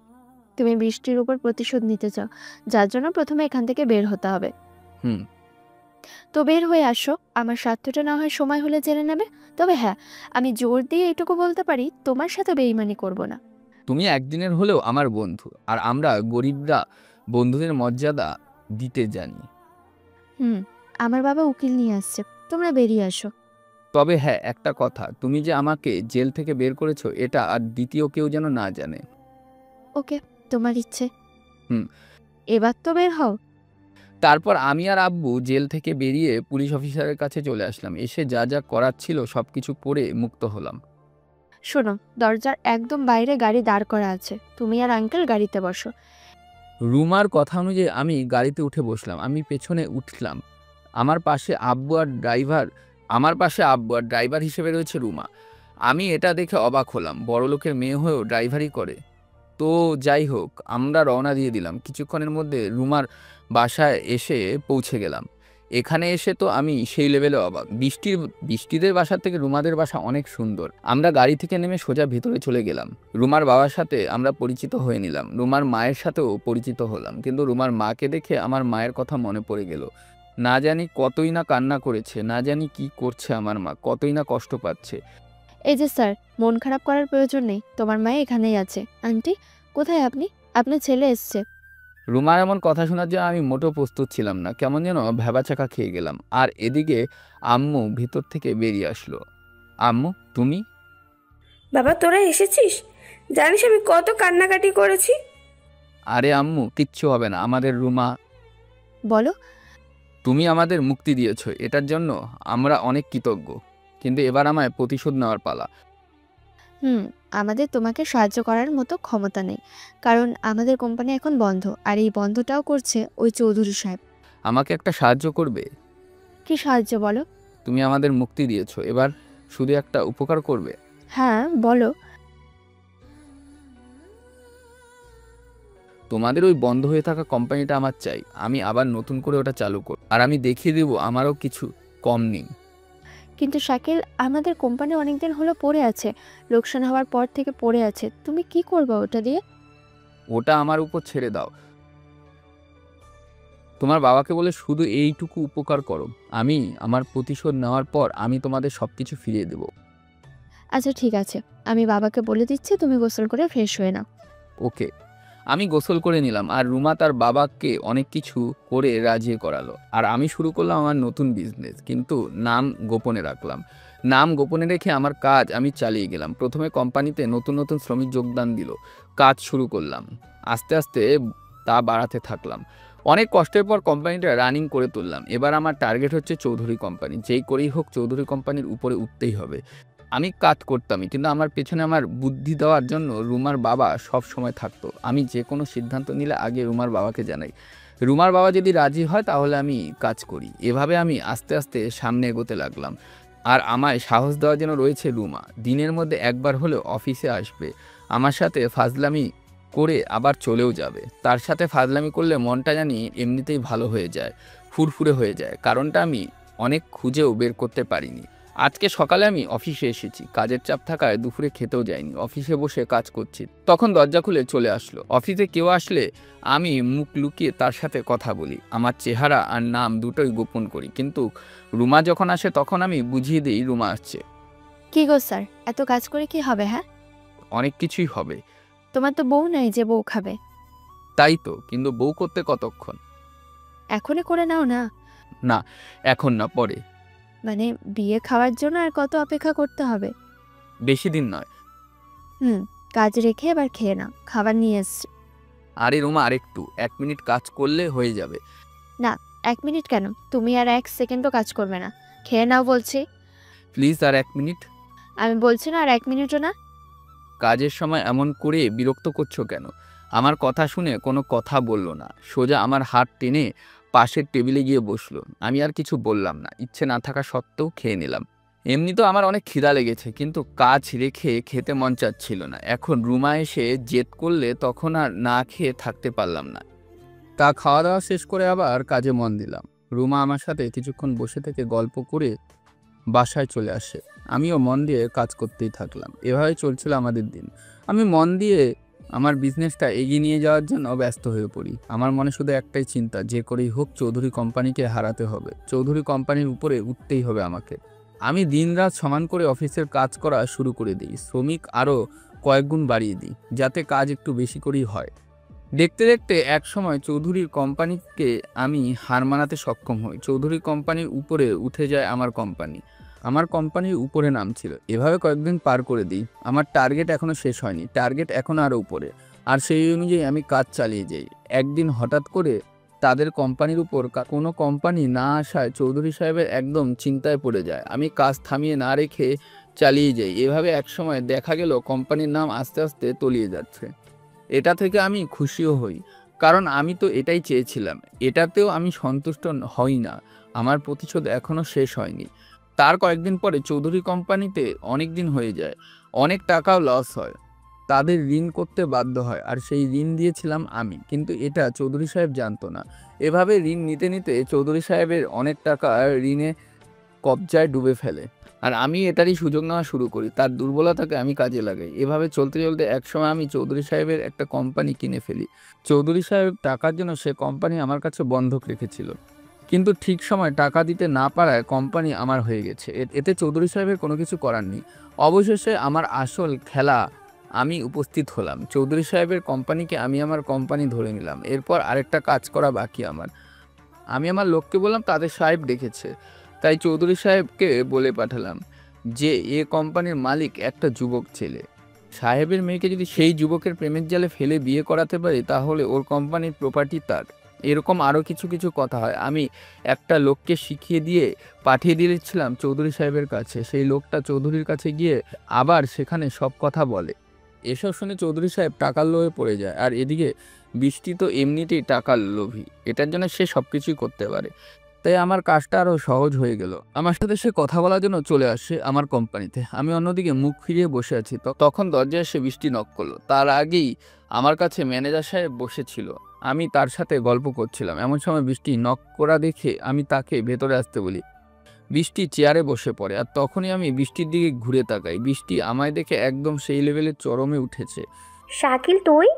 তুমি বৃষ্টির উপর প্রতিশোধ নিতে চাও, যার জন্য প্রথমে এখান থেকে বের হতে হবে। হুম। তো বের হয়ে আসো, আমার স্বার্থটা না হয় সময় হলে জেনে নেবে। তবে হ্যাঁ, আমি জোর দিয়ে এটুকু বলতে পারি, তোমার সাথে বেইমানি করব না। তুমি একদিনের হলেও আমার বন্ধু, আর আমরা গরিবরা বন্ধুদের মর্যাদা দিতে জানি। আমার বাবা উকিল নিয়ে আসছে, তোমরা বেরিয়ে আসো। তবে হ্যাঁ, একটা কথা, তুমি যে আমাকে জেল থেকে বের করেছো এটা আর দ্বিতীয় কেউ যেন না জানে। ওকে, তোমার ইচ্ছে। হুম। এবার তো বের হও। তারপর আমি আর আব্বু জেল থেকে বেরিয়ে পুলিশ অফিসারের কাছে চলে আসলাম। এসে যা যা করার ছিল সবকিছু করে মুক্ত হলাম। শোনো, দরজার একদম বাইরে গাড়ি দাঁড় করা আছে, তুমি আর আঙ্কেল গাড়িতে বসো। রুমার কথা অনুযায়ী আমি গাড়িতে উঠে বসলাম। আমি পেছনে উঠলাম। আমার পাশে আব্বু আর ড্রাইভার হিসেবে রয়েছে রুমা। আমি এটা দেখে অবাক হলাম, বড়লোকের মেয়ে হয়েও ড্রাইভারি করে। তো যাই হোক, আমরা রওনা দিয়ে দিলাম। কিছুক্ষণের মধ্যে রুমার বাসায় এসে পৌঁছে গেলাম। এখানে এসে তো আমি সেই লেভেলে অবাক। বৃষ্টিদের বাসার থেকে রুমাদের বাসা অনেক সুন্দর। আমরা গাড়ি থেকে নেমে সোজা ভিতরে চলে গেলাম। রুমার বাবার সাথে আমরা পরিচিত হয়ে নিলাম। রুমার মায়ের সাথেও পরিচিত হলাম, কিন্তু রুমার মাকে দেখে আমার মায়ের কথা মনে পড়ে গেল। না জানি কতই না কান্না করেছে, না জানি কি করছে আমার মা, কতই না কষ্ট পাচ্ছে। এই যে স্যার, মন খারাপ করার প্রয়োজন নেই, তোমার মা এখানেই আছে। আন্টি, কোথায় আপনি? আপনার ছেলে এসছে। রুমার এমন কথা শোনার জন্য আমি মোটেও প্রস্তুত ছিলাম না। কেমন যেন ভ্যাবাচাকা খেয়ে গেলাম। আর এদিকে আম্মু ভিতর থেকে বেরিয়ে আসলো। আম্মু, তুমি? বাবা তোরা এসেছিস? জানিস আমি কত কান্নাকাটি করেছি। আরে আম্মু, কিচ্ছু হবে না, আমাদের রুমা। বলো। তুমি আমাদের মুক্তি দিয়েছো, এটার জন্য আমরা অনেক কৃতজ্ঞ। কিন্তু এবার আমায় প্রতিশোধ নেওয়ার পালা। আমাদের তোমাকে সাহায্য করার মতো ক্ষমতা নেই, কারণ আমাদের কোম্পানি এখন বন্ধ, আর এই বন্ধটাও করছে ওই চৌধুরী সাহেব। আমাকে একটা সাহায্য করবে? কি সাহায্য বলো? তুমি আমাদের মুক্তি দিয়েছো, এবার শুধু একটা উপকার করবে। হ্যাঁ বলো। তোমাদের ওই বন্ধ হয়ে থাকা কোম্পানিটা আমার চাই। আমি আবার নতুন করে ওটা চালু করব, আর আমি দেখিয়ে দেবো আমারও কিছু কম নেই। কিন্তু শাকিল, আমাদের কোম্পানি অনেকদিন হলো পড়ে আছে, লোকসান হওয়ার পর থেকে পড়ে আছে, তুমি কি করবে ওটা দিয়ে? ওটা আমার উপর ছেড়ে দাও। তোমার বাবাকে বলে শুধু এইটুকু উপকার করো। আমি আমার প্রতিশোধ নেওয়ার পর আমি তোমাদের সবকিছু ফিরিয়ে দেব। আচ্ছা ঠিক আছে, আমি বাবাকে বলে দিচ্ছি, তুমি গোসল করে ফ্রেশ হয়ে নাও। ওকে। আমি গোসল করে নিলাম, আর রুমা তার বাবাকে অনেক কিছু করে রাজি করালো। আর আমি শুরু করলাম আমার নতুন বিজনেস, কিন্তু নাম গোপনে রাখলাম। নাম গোপনে রেখে আমার কাজ আমি চালিয়ে গেলাম। প্রথমে কোম্পানিতে নতুন নতুন শ্রমিক যোগদান দিল, কাজ শুরু করলাম। আস্তে আস্তে তা বাড়াতে থাকলাম। অনেক কষ্টের পর কোম্পানিটা রানিং করে তুললাম। এবার আমার টার্গেট হচ্ছে চৌধুরী কোম্পানি। যেই করেই হোক চৌধুরী কোম্পানির উপরে উঠতেই হবে। আমি কাজ করতামই, কিন্তু আমার পেছনে আমার বুদ্ধি দেওয়ার জন্য রুমার বাবা সব সময় থাকতো। আমি যে কোনো সিদ্ধান্ত নিলে আগে রুমার বাবাকে জানাই। রুমার বাবা যদি রাজি হয় তাহলে আমি কাজ করি। এভাবে আমি আস্তে আস্তে সামনে এগোতে লাগলাম। আর আমায় সাহস দেওয়ার জন্য রয়েছে রুমা। দিনের মধ্যে একবার হলেও অফিসে আসবে, আমার সাথে ফাজলামি করে আবার চলেও যাবে। তার সাথে ফাজলামি করলে মনটা জানি এমনিতেই ভালো হয়ে যায়, ফুরফুরে হয়ে যায়। কারণটা আমি অনেক খুঁজেও বের করতে পারিনি। আজকে সকালে আমি অফিসে এসেছি, কাজের চাপ থাকায় দুপুরে খেতেও যাইনি, অফিসে বসে কাজ করছি। তখন দরজা খুলে চলে আসলো। অফিসে কেউ আসলে আমি মুখ লুকিয়ে তার সাথে কথা বলি, আমার চেহারা আর নাম দুটোই গোপন করি। কিন্তু রুমা যখন আসে তখন আমি বুঝিয়ে দিই রুমা আসছে। কি গো স্যার, এত কাজ করে কি হবে? হ্যাঁ, অনেক কিছুই হবে। তোমার তো বউ নাই যে বউ খাবে। তাই তো, কিন্তু বউ করতে কতক্ষণ? এখনই করে নাও না। না, এখন না, পরে। মানে বিয়ে খাওয়ার জন্য আর কত অপেক্ষা করতে হবে? বেশি দিন নয়। কাজ রেখে এবার খেয়ে নাও, খাবার নিয়ে এসছি। আরে রুমা, আরেকটু 1 মিনিট কাজ করলে হয়ে যাবে। 1 মিনিট কেন, তুমি আর 1 সেকেন্ডও কাজ করবে না। খেয়ে নাও বলছি। প্লিজ আর 1 মিনিট। আমি বলছি না আর 1 মিনিটও না। কাজের সময় এমন করে বিরক্ত করছো কেন? আমার কথা শুনে কোনো কথা বলল না, সোজা আমার হাত টেনে পাশের টেবিলে গিয়ে বসলো। আমি আর কিছু বললাম না, ইচ্ছে না থাকা সত্ত্বেও খেয়ে নিলাম। এমনি তো আমার অনেক খিদা লেগেছে, কিন্তু কাজ রেখে খেতে মন চাচ্ছিল না। এখন রুমা এসে জেদ করলে তখন আর না খেয়ে থাকতে পারলাম না। তা খাওয়া দাওয়া শেষ করে আবার কাজে মন দিলাম। রুমা আমার সাথে কিছুক্ষণ বসে থেকে গল্প করে বাসায় চলে আসে। আমিও মন দিয়ে কাজ করতেই থাকলাম। এভাবে চলছিল আমাদের দিন। আমি মন দিয়ে আমার বিজনেসটা এগিয়ে নিয়ে যাওয়ার জন্য ব্যস্ত হয়ে পড়ি। আমার মনে শুধু একটাই চিন্তা, যে করেই হোক চৌধুরী কোম্পানিকে হারাতে হবে, চৌধুরী কোম্পানির উপরে উঠতেই হবে আমাকে। আমি দিনরাত সমান করে অফিসের কাজ করা শুরু করে দিই, শ্রমিক আরও কয়েক গুণ বাড়িয়ে দিই, যাতে কাজ একটু বেশি করেই হয়। দেখতে দেখতে এক সময় চৌধুরীর কোম্পানিকে আমি হার মানাতে সক্ষম হই। চৌধুরী কোম্পানির উপরে উঠে যায় আমার কোম্পানি। আমার কোম্পানির উপরে নাম ছিল। এভাবে কয়েকদিন পার করে দিই। আমার টার্গেট এখনও শেষ হয়নি, টার্গেট এখনও আরও উপরে। আর সেই অনুযায়ী আমি কাজ চালিয়ে যাই। একদিন হঠাৎ করে তাদের কোম্পানির উপর কোনো কোম্পানি না আসায় চৌধুরী সাহেবের একদম চিন্তায় পড়ে যায়। আমি কাজ থামিয়ে না রেখে চালিয়ে যাই। এভাবে একসময় দেখা গেল কোম্পানির নাম আস্তে আস্তে তলিয়ে যাচ্ছে। এটা থেকে আমি খুশিও হই, কারণ আমি তো এটাই চেয়েছিলাম। এটাতেও আমি সন্তুষ্ট হই না, আমার প্রতিশোধ এখনও শেষ হয়নি। তার কয়েকদিন পরে চৌধুরী কোম্পানিতে অনেক দিন হয়ে যায়, অনেক টাকাও লস হয়, তাদের ঋণ করতে বাধ্য হয়। আর সেই ঋণ দিয়েছিলাম আমি, কিন্তু এটা চৌধুরী সাহেব জানতো না। এভাবে ঋণ নিতে নিতে চৌধুরী সাহেবের অনেক টাকা ঋণে কবজায় ডুবে ফেলে। আর আমি এটারই সুযোগ নেওয়া শুরু করি, তার দুর্বলতাকে আমি কাজে লাগাই। এভাবে চলতে চলতে একসময় আমি চৌধুরী সাহেবের একটা কোম্পানি কিনে ফেলি। চৌধুরী সাহেব টাকার জন্য সে কোম্পানি আমার কাছে বন্ধক রেখেছিল, কিন্তু ঠিক সময় টাকা দিতে না পারায় কোম্পানি আমার হয়ে গেছে। এতে চৌধুরী সাহেবের কোনো কিছু করার নেই। অবশেষে আমার আসল খেলা আমি উপস্থিত হলাম। চৌধুরী সাহেবের কোম্পানিকে আমি আমার কোম্পানি ধরে নিলাম। এরপর আরেকটা কাজ করা বাকি আমার। আমি আমার লোককে বললাম তাদের সাহেব ডেকেছে, তাই চৌধুরী সাহেবকে বলে পাঠালাম যে এ কোম্পানির মালিক একটা যুবক ছেলে। সাহেবের মেয়েকে যদি সেই যুবকের প্রেমের জালে ফেলে বিয়ে করাতে পারি, তাহলে ওর কোম্পানির প্রপার্টি তার। এরকম আরও কিছু কিছু কথা হয়। আমি একটা লোককে শিখিয়ে দিয়ে পাঠিয়ে দিয়েছিলাম চৌধুরী সাহেবের কাছে। সেই লোকটা চৌধুরীর কাছে গিয়ে আবার সেখানে সব কথা বলে। এসব শুনে চৌধুরী সাহেব টাকার লোভে পড়ে যায়। আর এদিকে বৃষ্টি তো এমনিতেই টাকার লোভী, এটার জন্য সে সব কিছুই করতে পারে। তাই আমার কাজটা আরও সহজ হয়ে গেল। আমার সাথে সে কথা বলার জন্য চলে আসে আমার কোম্পানিতে। আমি অন্যদিকে মুখ ফিরিয়ে বসে আছি, তখন দরজায় এসে বৃষ্টি নক করলো। তার আগেই আমার কাছে ম্যানেজার সাহেব বসেছিল, আমি তার সাথে গল্প করছিলাম। এমন সময় বৃষ্টি নক করা দেখে আমি তাকে ভেতরে আসতে বলি। বৃষ্টি চেয়ারে বসে পড়ে, আর তখনই আমি বৃষ্টির দিকে ঘুরে তাকাই। বৃষ্টি আমায় দেখে একদম সেই লেভেলে চরমে উঠেছে। শাকিল, তুই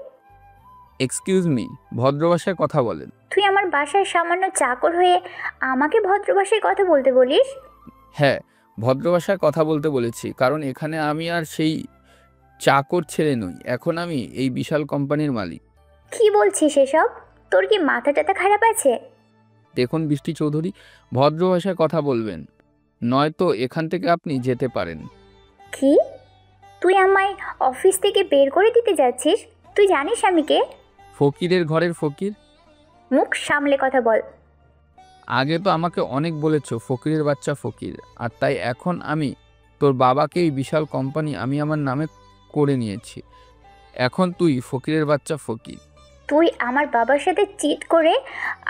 এক্সকিউজ মি, ভদ্র ভাষায় কথা বলেন। তুই আমার বাসায় সামান্য চাকর হয়ে আমাকে ভদ্র ভাষায় কথা বলতে বলিস? হ্যাঁ, ভদ্র ভাষায় কথা বলতে বলেছি, কারণ এখানে আমি আর সেই চাকর ছেলে নই, এখন আমি এই বিশাল কোম্পানির মালিক। কি বলছিস এসব? তোর কি মাথা টাথা খারাপ আছে? দেখুন বৃষ্টি চৌধুরী, ভদ্র ভাষায় কথা বলবেন, নয়তো এখান থেকে আপনি যেতে পারেন। কি? তুই আমায় অফিস থেকে বের করে দিতে যাচ্ছিস? তুই জানিস আমি কে? ফকিরের ঘরের ফকির। মুখ সামলে কথা বল। আগে তো আমাকে অনেক বলেছো ফকিরের বাচ্চা ফকির, আর তাই এখন আমি তোর বাবাকে এই বিশাল কোম্পানি আমি আমার নামে করে নিয়েছি। এখন তুই ফকিরের বাচ্চা ফকির। তুই আমার বাবার সাথে চিট করে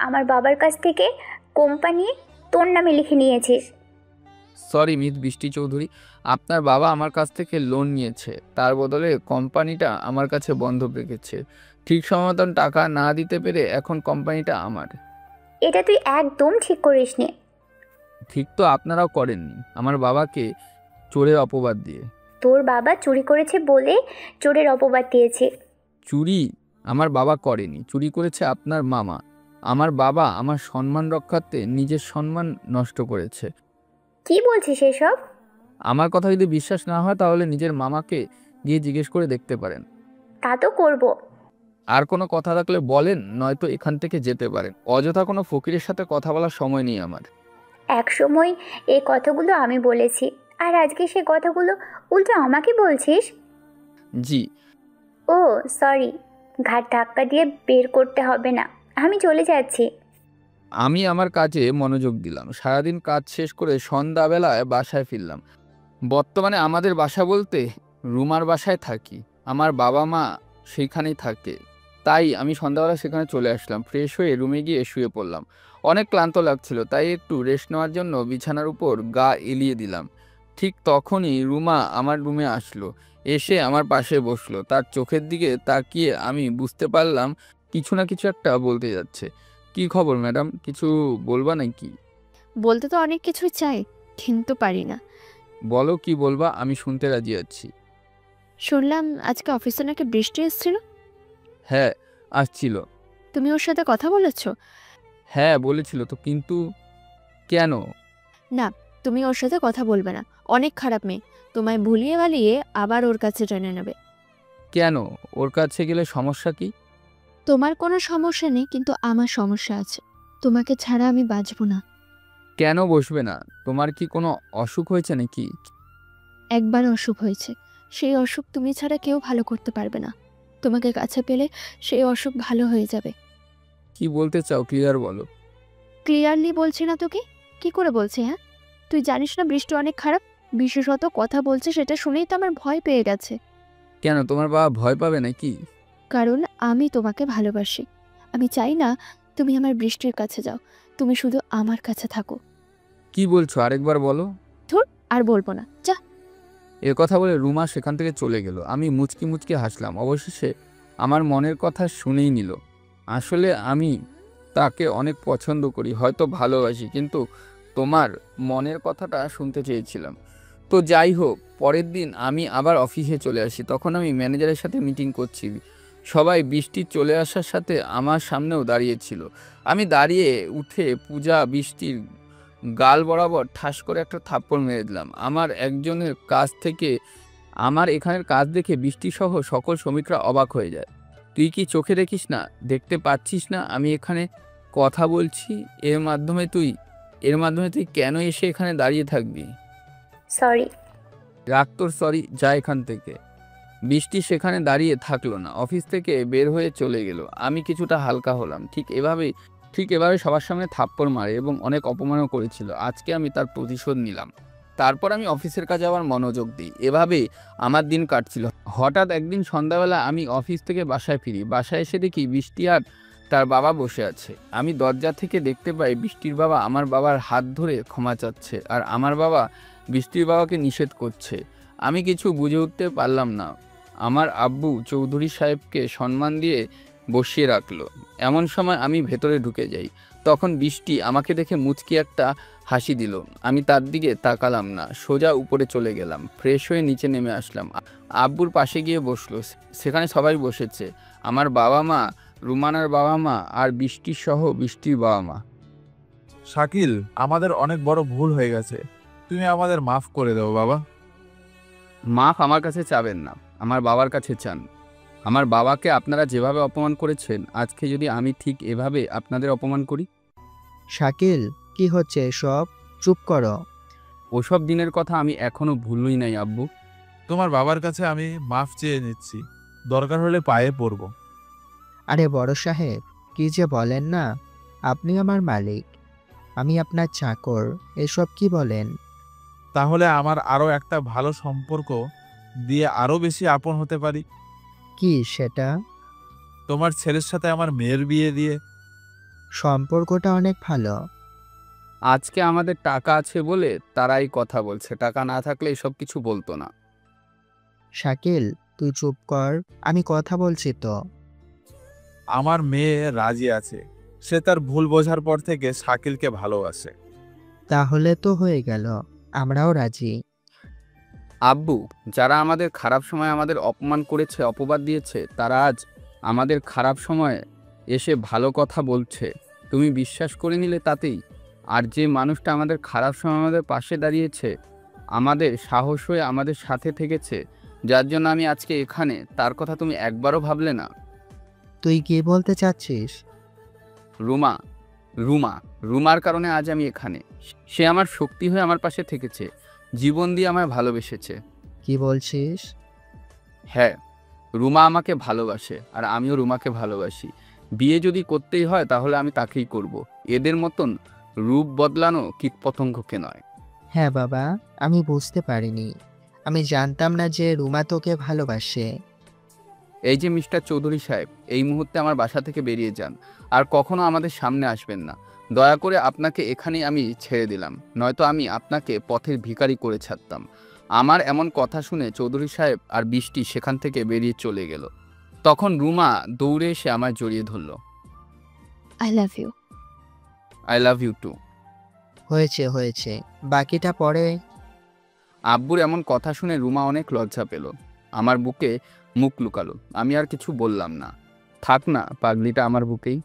আমার বাবার কাছ থেকে কোম্পানি তোর নামে লিখে নিয়েছিস। সরি মিস বৃষ্টি চৌধুরী, আপনার বাবা আমার কাছ থেকে লোন নিয়েছে, তার বদলে কোম্পানিটা আমার কাছে বন্ধক রেখেছে। ঠিক সময় মতন টাকা না দিতে পেরে এখন কোম্পানিটা আমার। এটা তুই একদম ঠিক করিসনি। ঠিক তো আপনারাও করেননি, আমার বাবাকে চোরের অপবাদ দিয়ে। তোর বাবা চুরি করেছে বলে চোরের অপবাদ দিয়েছে। চুরি আমার বাবা করেনি, চুরি করেছে আপনার মামা। আমার বাবা আমার সম্মান রক্ষার্থে নিজের সম্মান নষ্ট করেছে। কি বলছিস এসব? আমার কথা যদি বিশ্বাস না হয় তাহলে নিজের মামাকে গিয়ে জিজ্ঞেস করে দেখতে পারেন। তা তো করব। আর কোনো কথা থাকলে বলেন, নয়তো এখান থেকে যেতে পারেন। অযথা কোনো ফকিরের সাথে কথা বলার সময় নেই আমার। এক সময় এই কথাগুলো আমি বলেছি, আর আজকে সে কথাগুলো উল্টো আমাকে বলছিস? জি। ও সরি, ঘাট ধাক্কা দিয়ে বের করতে হবে না, আমি চলে যাচ্ছি। আমি আমার কাজে মনোযোগ দিলাম। সারাদিন কাজ শেষ করে সন্ধ্যাবেলায় বাসায় ফিরলাম। বর্তমানে আমাদের বাসা বলতে রুমার বাসায় থাকি। আমার বাবা মা সেইখানেই থাকে, তাই আমি সন্ধ্যাবেলা সেখানে চলে আসলাম। ফ্রেশ হয়ে রুমে গিয়ে শুয়ে পড়লাম। অনেক ক্লান্ত লাগছিল, তাই একটু রেস্ট নেওয়ার জন্য বিছানার উপর গা এলিয়ে দিলাম। ঠিক তখনই রুমা আমার রুমে আসলো, এসে আমার পাশে বসলো। তার চোখের দিকে তাকিয়ে আমি বুঝতে পারলাম কিছু না কিছু একটা বলতে যাচ্ছে। কি খবর ম্যাডাম, কিছু বলবা নাকি? বলতে তো অনেক কিছুই চাই, কিন্তু পারি না। বলো, কি বলবা, আমি শুনতে রাজি আছি। শুনলাম আজকে অফিসে নাকি বৃষ্টি এসেছিল। হ্যাঁ, আসছিল। তুমি ওর সাথে কথা বলেছো? হ্যাঁ বলেছিল তো, কিন্তু কেন? না, তুমি ওর সাথে কথা বলবে না। অনেক খারাপ মেয়ে, তোমায় ভুলিয়ে ভালিয়ে আবার ওর কাছে টেনে নেবে। কেন? ওর কাছে গেলে সমস্যা কি? তোমার কোনো সমস্যা নেই, কিন্তু আমার সমস্যা আছে। তোমাকে ছাড়া আমি বাঁচব না। কেন বসবে না? তোমার কি কোনো অসুখ হয়েছে নাকি? একবার অসুখ হয়েছে, সেই অসুখ তুমি ছাড়া কেউ ভালো করতে পারবে না। তোমাকে কাছে পেলে সেই অসুখ ভালো হয়ে যাবে। কি বলতে চাও, ক্লিয়ার বলো। ক্লিয়ারলি বলছি না তোকে? কি করে বলছি? হ্যাঁ, তুই জানিস না বৃষ্টি অনেক খারাপ? বিশেষত কথা বলছে, সেটা শুনেই তো আমার ভয় পেয়ে গেছে। কেন, তোমার বাবা ভয় পাবে নাকি? কারণ আমি তোমাকে ভালোবাসি। আমি চাই না তুমি আমার বৃষ্টির কাছে যাও, তুমি শুধু আমার কাছে থাকো। কি বলছো, আরেকবার বলো। আর বলবো না, যা। এ কথা বলে রুমা সেখান থেকে চলে গেল। আমি মুচকি মুচকি হাসলাম। অবশেষে আমার মনের কথা শুনেই নিল। আসলে আমি তাকে অনেক পছন্দ করি, হয়তো ভালোবাসি, কিন্তু তোমার মনের কথাটা শুনতে চেয়েছিলাম। তো যাই হোক, পরের দিন আমি আবার অফিসে চলে আসি। তখন আমি ম্যানেজারের সাথে মিটিং করছি। সবাই বৃষ্টি চলে আসার সাথে আমার সামনেও দাঁড়িয়েছিল। আমি দাঁড়িয়ে উঠে পূজা বৃষ্টির গাল বরাবর ঠাস করে একটা থাপ্পড় মেরে দিলাম। আমার এখানের কাজ দেখে বৃষ্টিসহ সকল শ্রমিকরা অবাক হয়ে যায়। তুই কি চোখে দেখিস না, দেখতে পাচ্ছিস না আমি এখানে কথা বলছি? এর মাধ্যমে তুই কেন এসে এখানে দাঁড়িয়ে থাকবি? সরি। রাগ তোর সরি, যা এখান থেকে। বৃষ্টি সেখানে দাঁড়িয়ে থাকলো না, অফিস থেকে বের হয়ে চলে গেল। আমি কিছুটা হালকা হলাম। ঠিক এভাবে সবার সামনে থাপ্পড় মারে এবং অনেক অপমানও করেছিল। আজকে আমি তার প্রতিশোধ নিলাম। তারপর আমি অফিসের কাজে আবার মনোযোগ দিই। এভাবেই আমার দিন কাটছিল। হঠাৎ একদিন সন্ধ্যাবেলা আমি অফিস থেকে বাসায় ফিরি। বাসায় এসে দেখি বৃষ্টি আর তার বাবা বসে আছে। আমি দরজা থেকে দেখতে পাই বৃষ্টির বাবা আমার বাবার হাত ধরে ক্ষমা চাচ্ছে, আর আমার বাবা বৃষ্টির বাবাকে নিষেধ করছে। আমি কিছু বুঝে উঠতে পারলাম না। আমার আব্বু চৌধুরী সাহেবকে সম্মান দিয়ে বসিয়ে রাখলো। এমন সময় আমি ভেতরে ঢুকে যাই। তখন বৃষ্টি আমাকে দেখে মুচকি একটা হাসি দিল। আমি তার দিকে তাকালাম না, সোজা উপরে চলে গেলাম। ফ্রেশ হয়ে নিচে নেমে আসলাম। আব্বুর পাশে গিয়ে বসলো। সেখানে সবাই বসেছে, আমার বাবা মা, রুমানার বাবা মা, আর বৃষ্টির সহ বৃষ্টির বাবা মা। শাকিল, আমাদের অনেক বড় ভুল হয়ে গেছে, তুমি আমাদের মাফ করে দাও বাবা। মাফ আমার কাছে চাবেন না, আমার বাবার কাছে চান। আমার বাবাকে আপনারা যেভাবে অপমান করেছেন, আজকে যদি আমি ঠিক এভাবে আপনাদের অপমান করি? শাকিল, কি হচ্ছে এসব? চুপ করো। ওসব দিনের কথা আমি এখনো ভুলই নাই আব্বু। তোমার বাবার কাছে আমি মাফ চেয়ে নিচ্ছি, দরকার হলে পায়ে পড়ব। আরে বড় সাহেব, কি যে বলেন না, আপনি আমার মালিক, আমি আপনার চাকর, এসব কি বলেন? তাহলে আমার আরো একটা ভালো সম্পর্ক দিয়ে আরো বেশি আপন হতে পারি। কি সেটা? তোমার ছেলের সাথে আমার মেয়ের বিয়ে দিয়ে। সম্পর্কটা অনেক ভালো। আজকে আমাদের টাকা আছে বলে তারাই কথা বলছে, টাকা না থাকলে এসব কিছু বলতো না। শাকিল, তুই চুপ কর, আমি কথা বলছি তো। আমার মেয়ে রাজি আছে, সে তার ভুল বোঝার পর থেকে শাকিলকে ভালোবাসে। তাহলে তো হয়ে গেল, আমরাও রাজি। আব্বু, যারা আমাদের খারাপ সময় আমাদের অপমান করেছে, অপবাদ দিয়েছে, তারা আজ আমাদের খারাপ সময় এসে ভালো কথা বলছে। তুমি বিশ্বাস করে নিলে তাতেই। আর যে মানুষটা আমাদের খারাপ সময় আমাদের পাশে দাঁড়িয়েছে, আমাদের সাহস হয়ে আমাদের সাথে থেকেছে, যার জন্য আমি আজকে এখানে, তার কথা তুমি একবারও ভাবলে না? তুই কি বলতে চাচ্ছিস? রুমা রুমা রুমার কারণে আজ আমি এখানে। সে আমার শক্তি হয়ে আমার পাশে থেকেছে, জীবন দিয়ে আমায় ভালোবেসেছে। কি বলছিস? হ্যাঁ, রুমা আমাকে ভালোবাসে আর আমিও রুমাকে ভালোবাসি। বিয়ে যদি করতেই হয় তাহলে আমি তাকেই করব। এদের মতন রূপ বদলানো কীটপতঙ্গকে নয়। হ্যাঁ বাবা, আমি বুঝতে পারিনি। আমি জানতাম না যে রুমা তোকে ভালোবাসে। এই যে মিস্টার চৌধুরী সাহেব, এই মুহূর্তে আমার বাসা থেকে বেরিয়ে যান, আর কখনো আমাদের সামনে আসবেন না। দয়া করে আপনাকে এখানেই আমি ছেড়ে দিলাম, নয়তো আমি আপনাকে পথের ভিখারি করে ছাড়তাম। আমার এমন কথা শুনে চৌধুরী সাহেব আর বৃষ্টি সেখান থেকে বেরিয়ে চলে গেল। তখন রুমা দৌড়ে এসে আমায় জড়িয়ে ধরল। I love you. I love you too. হয়েছে হয়েছে, বাকিটা পরে। আব্বুর এমন কথা শুনে রুমা অনেক লজ্জা পেল, আমার বুকে মুখ লুকালো। আমি আর কিছু বললাম না। থাক না, পাগলিটা আমার বুকেই।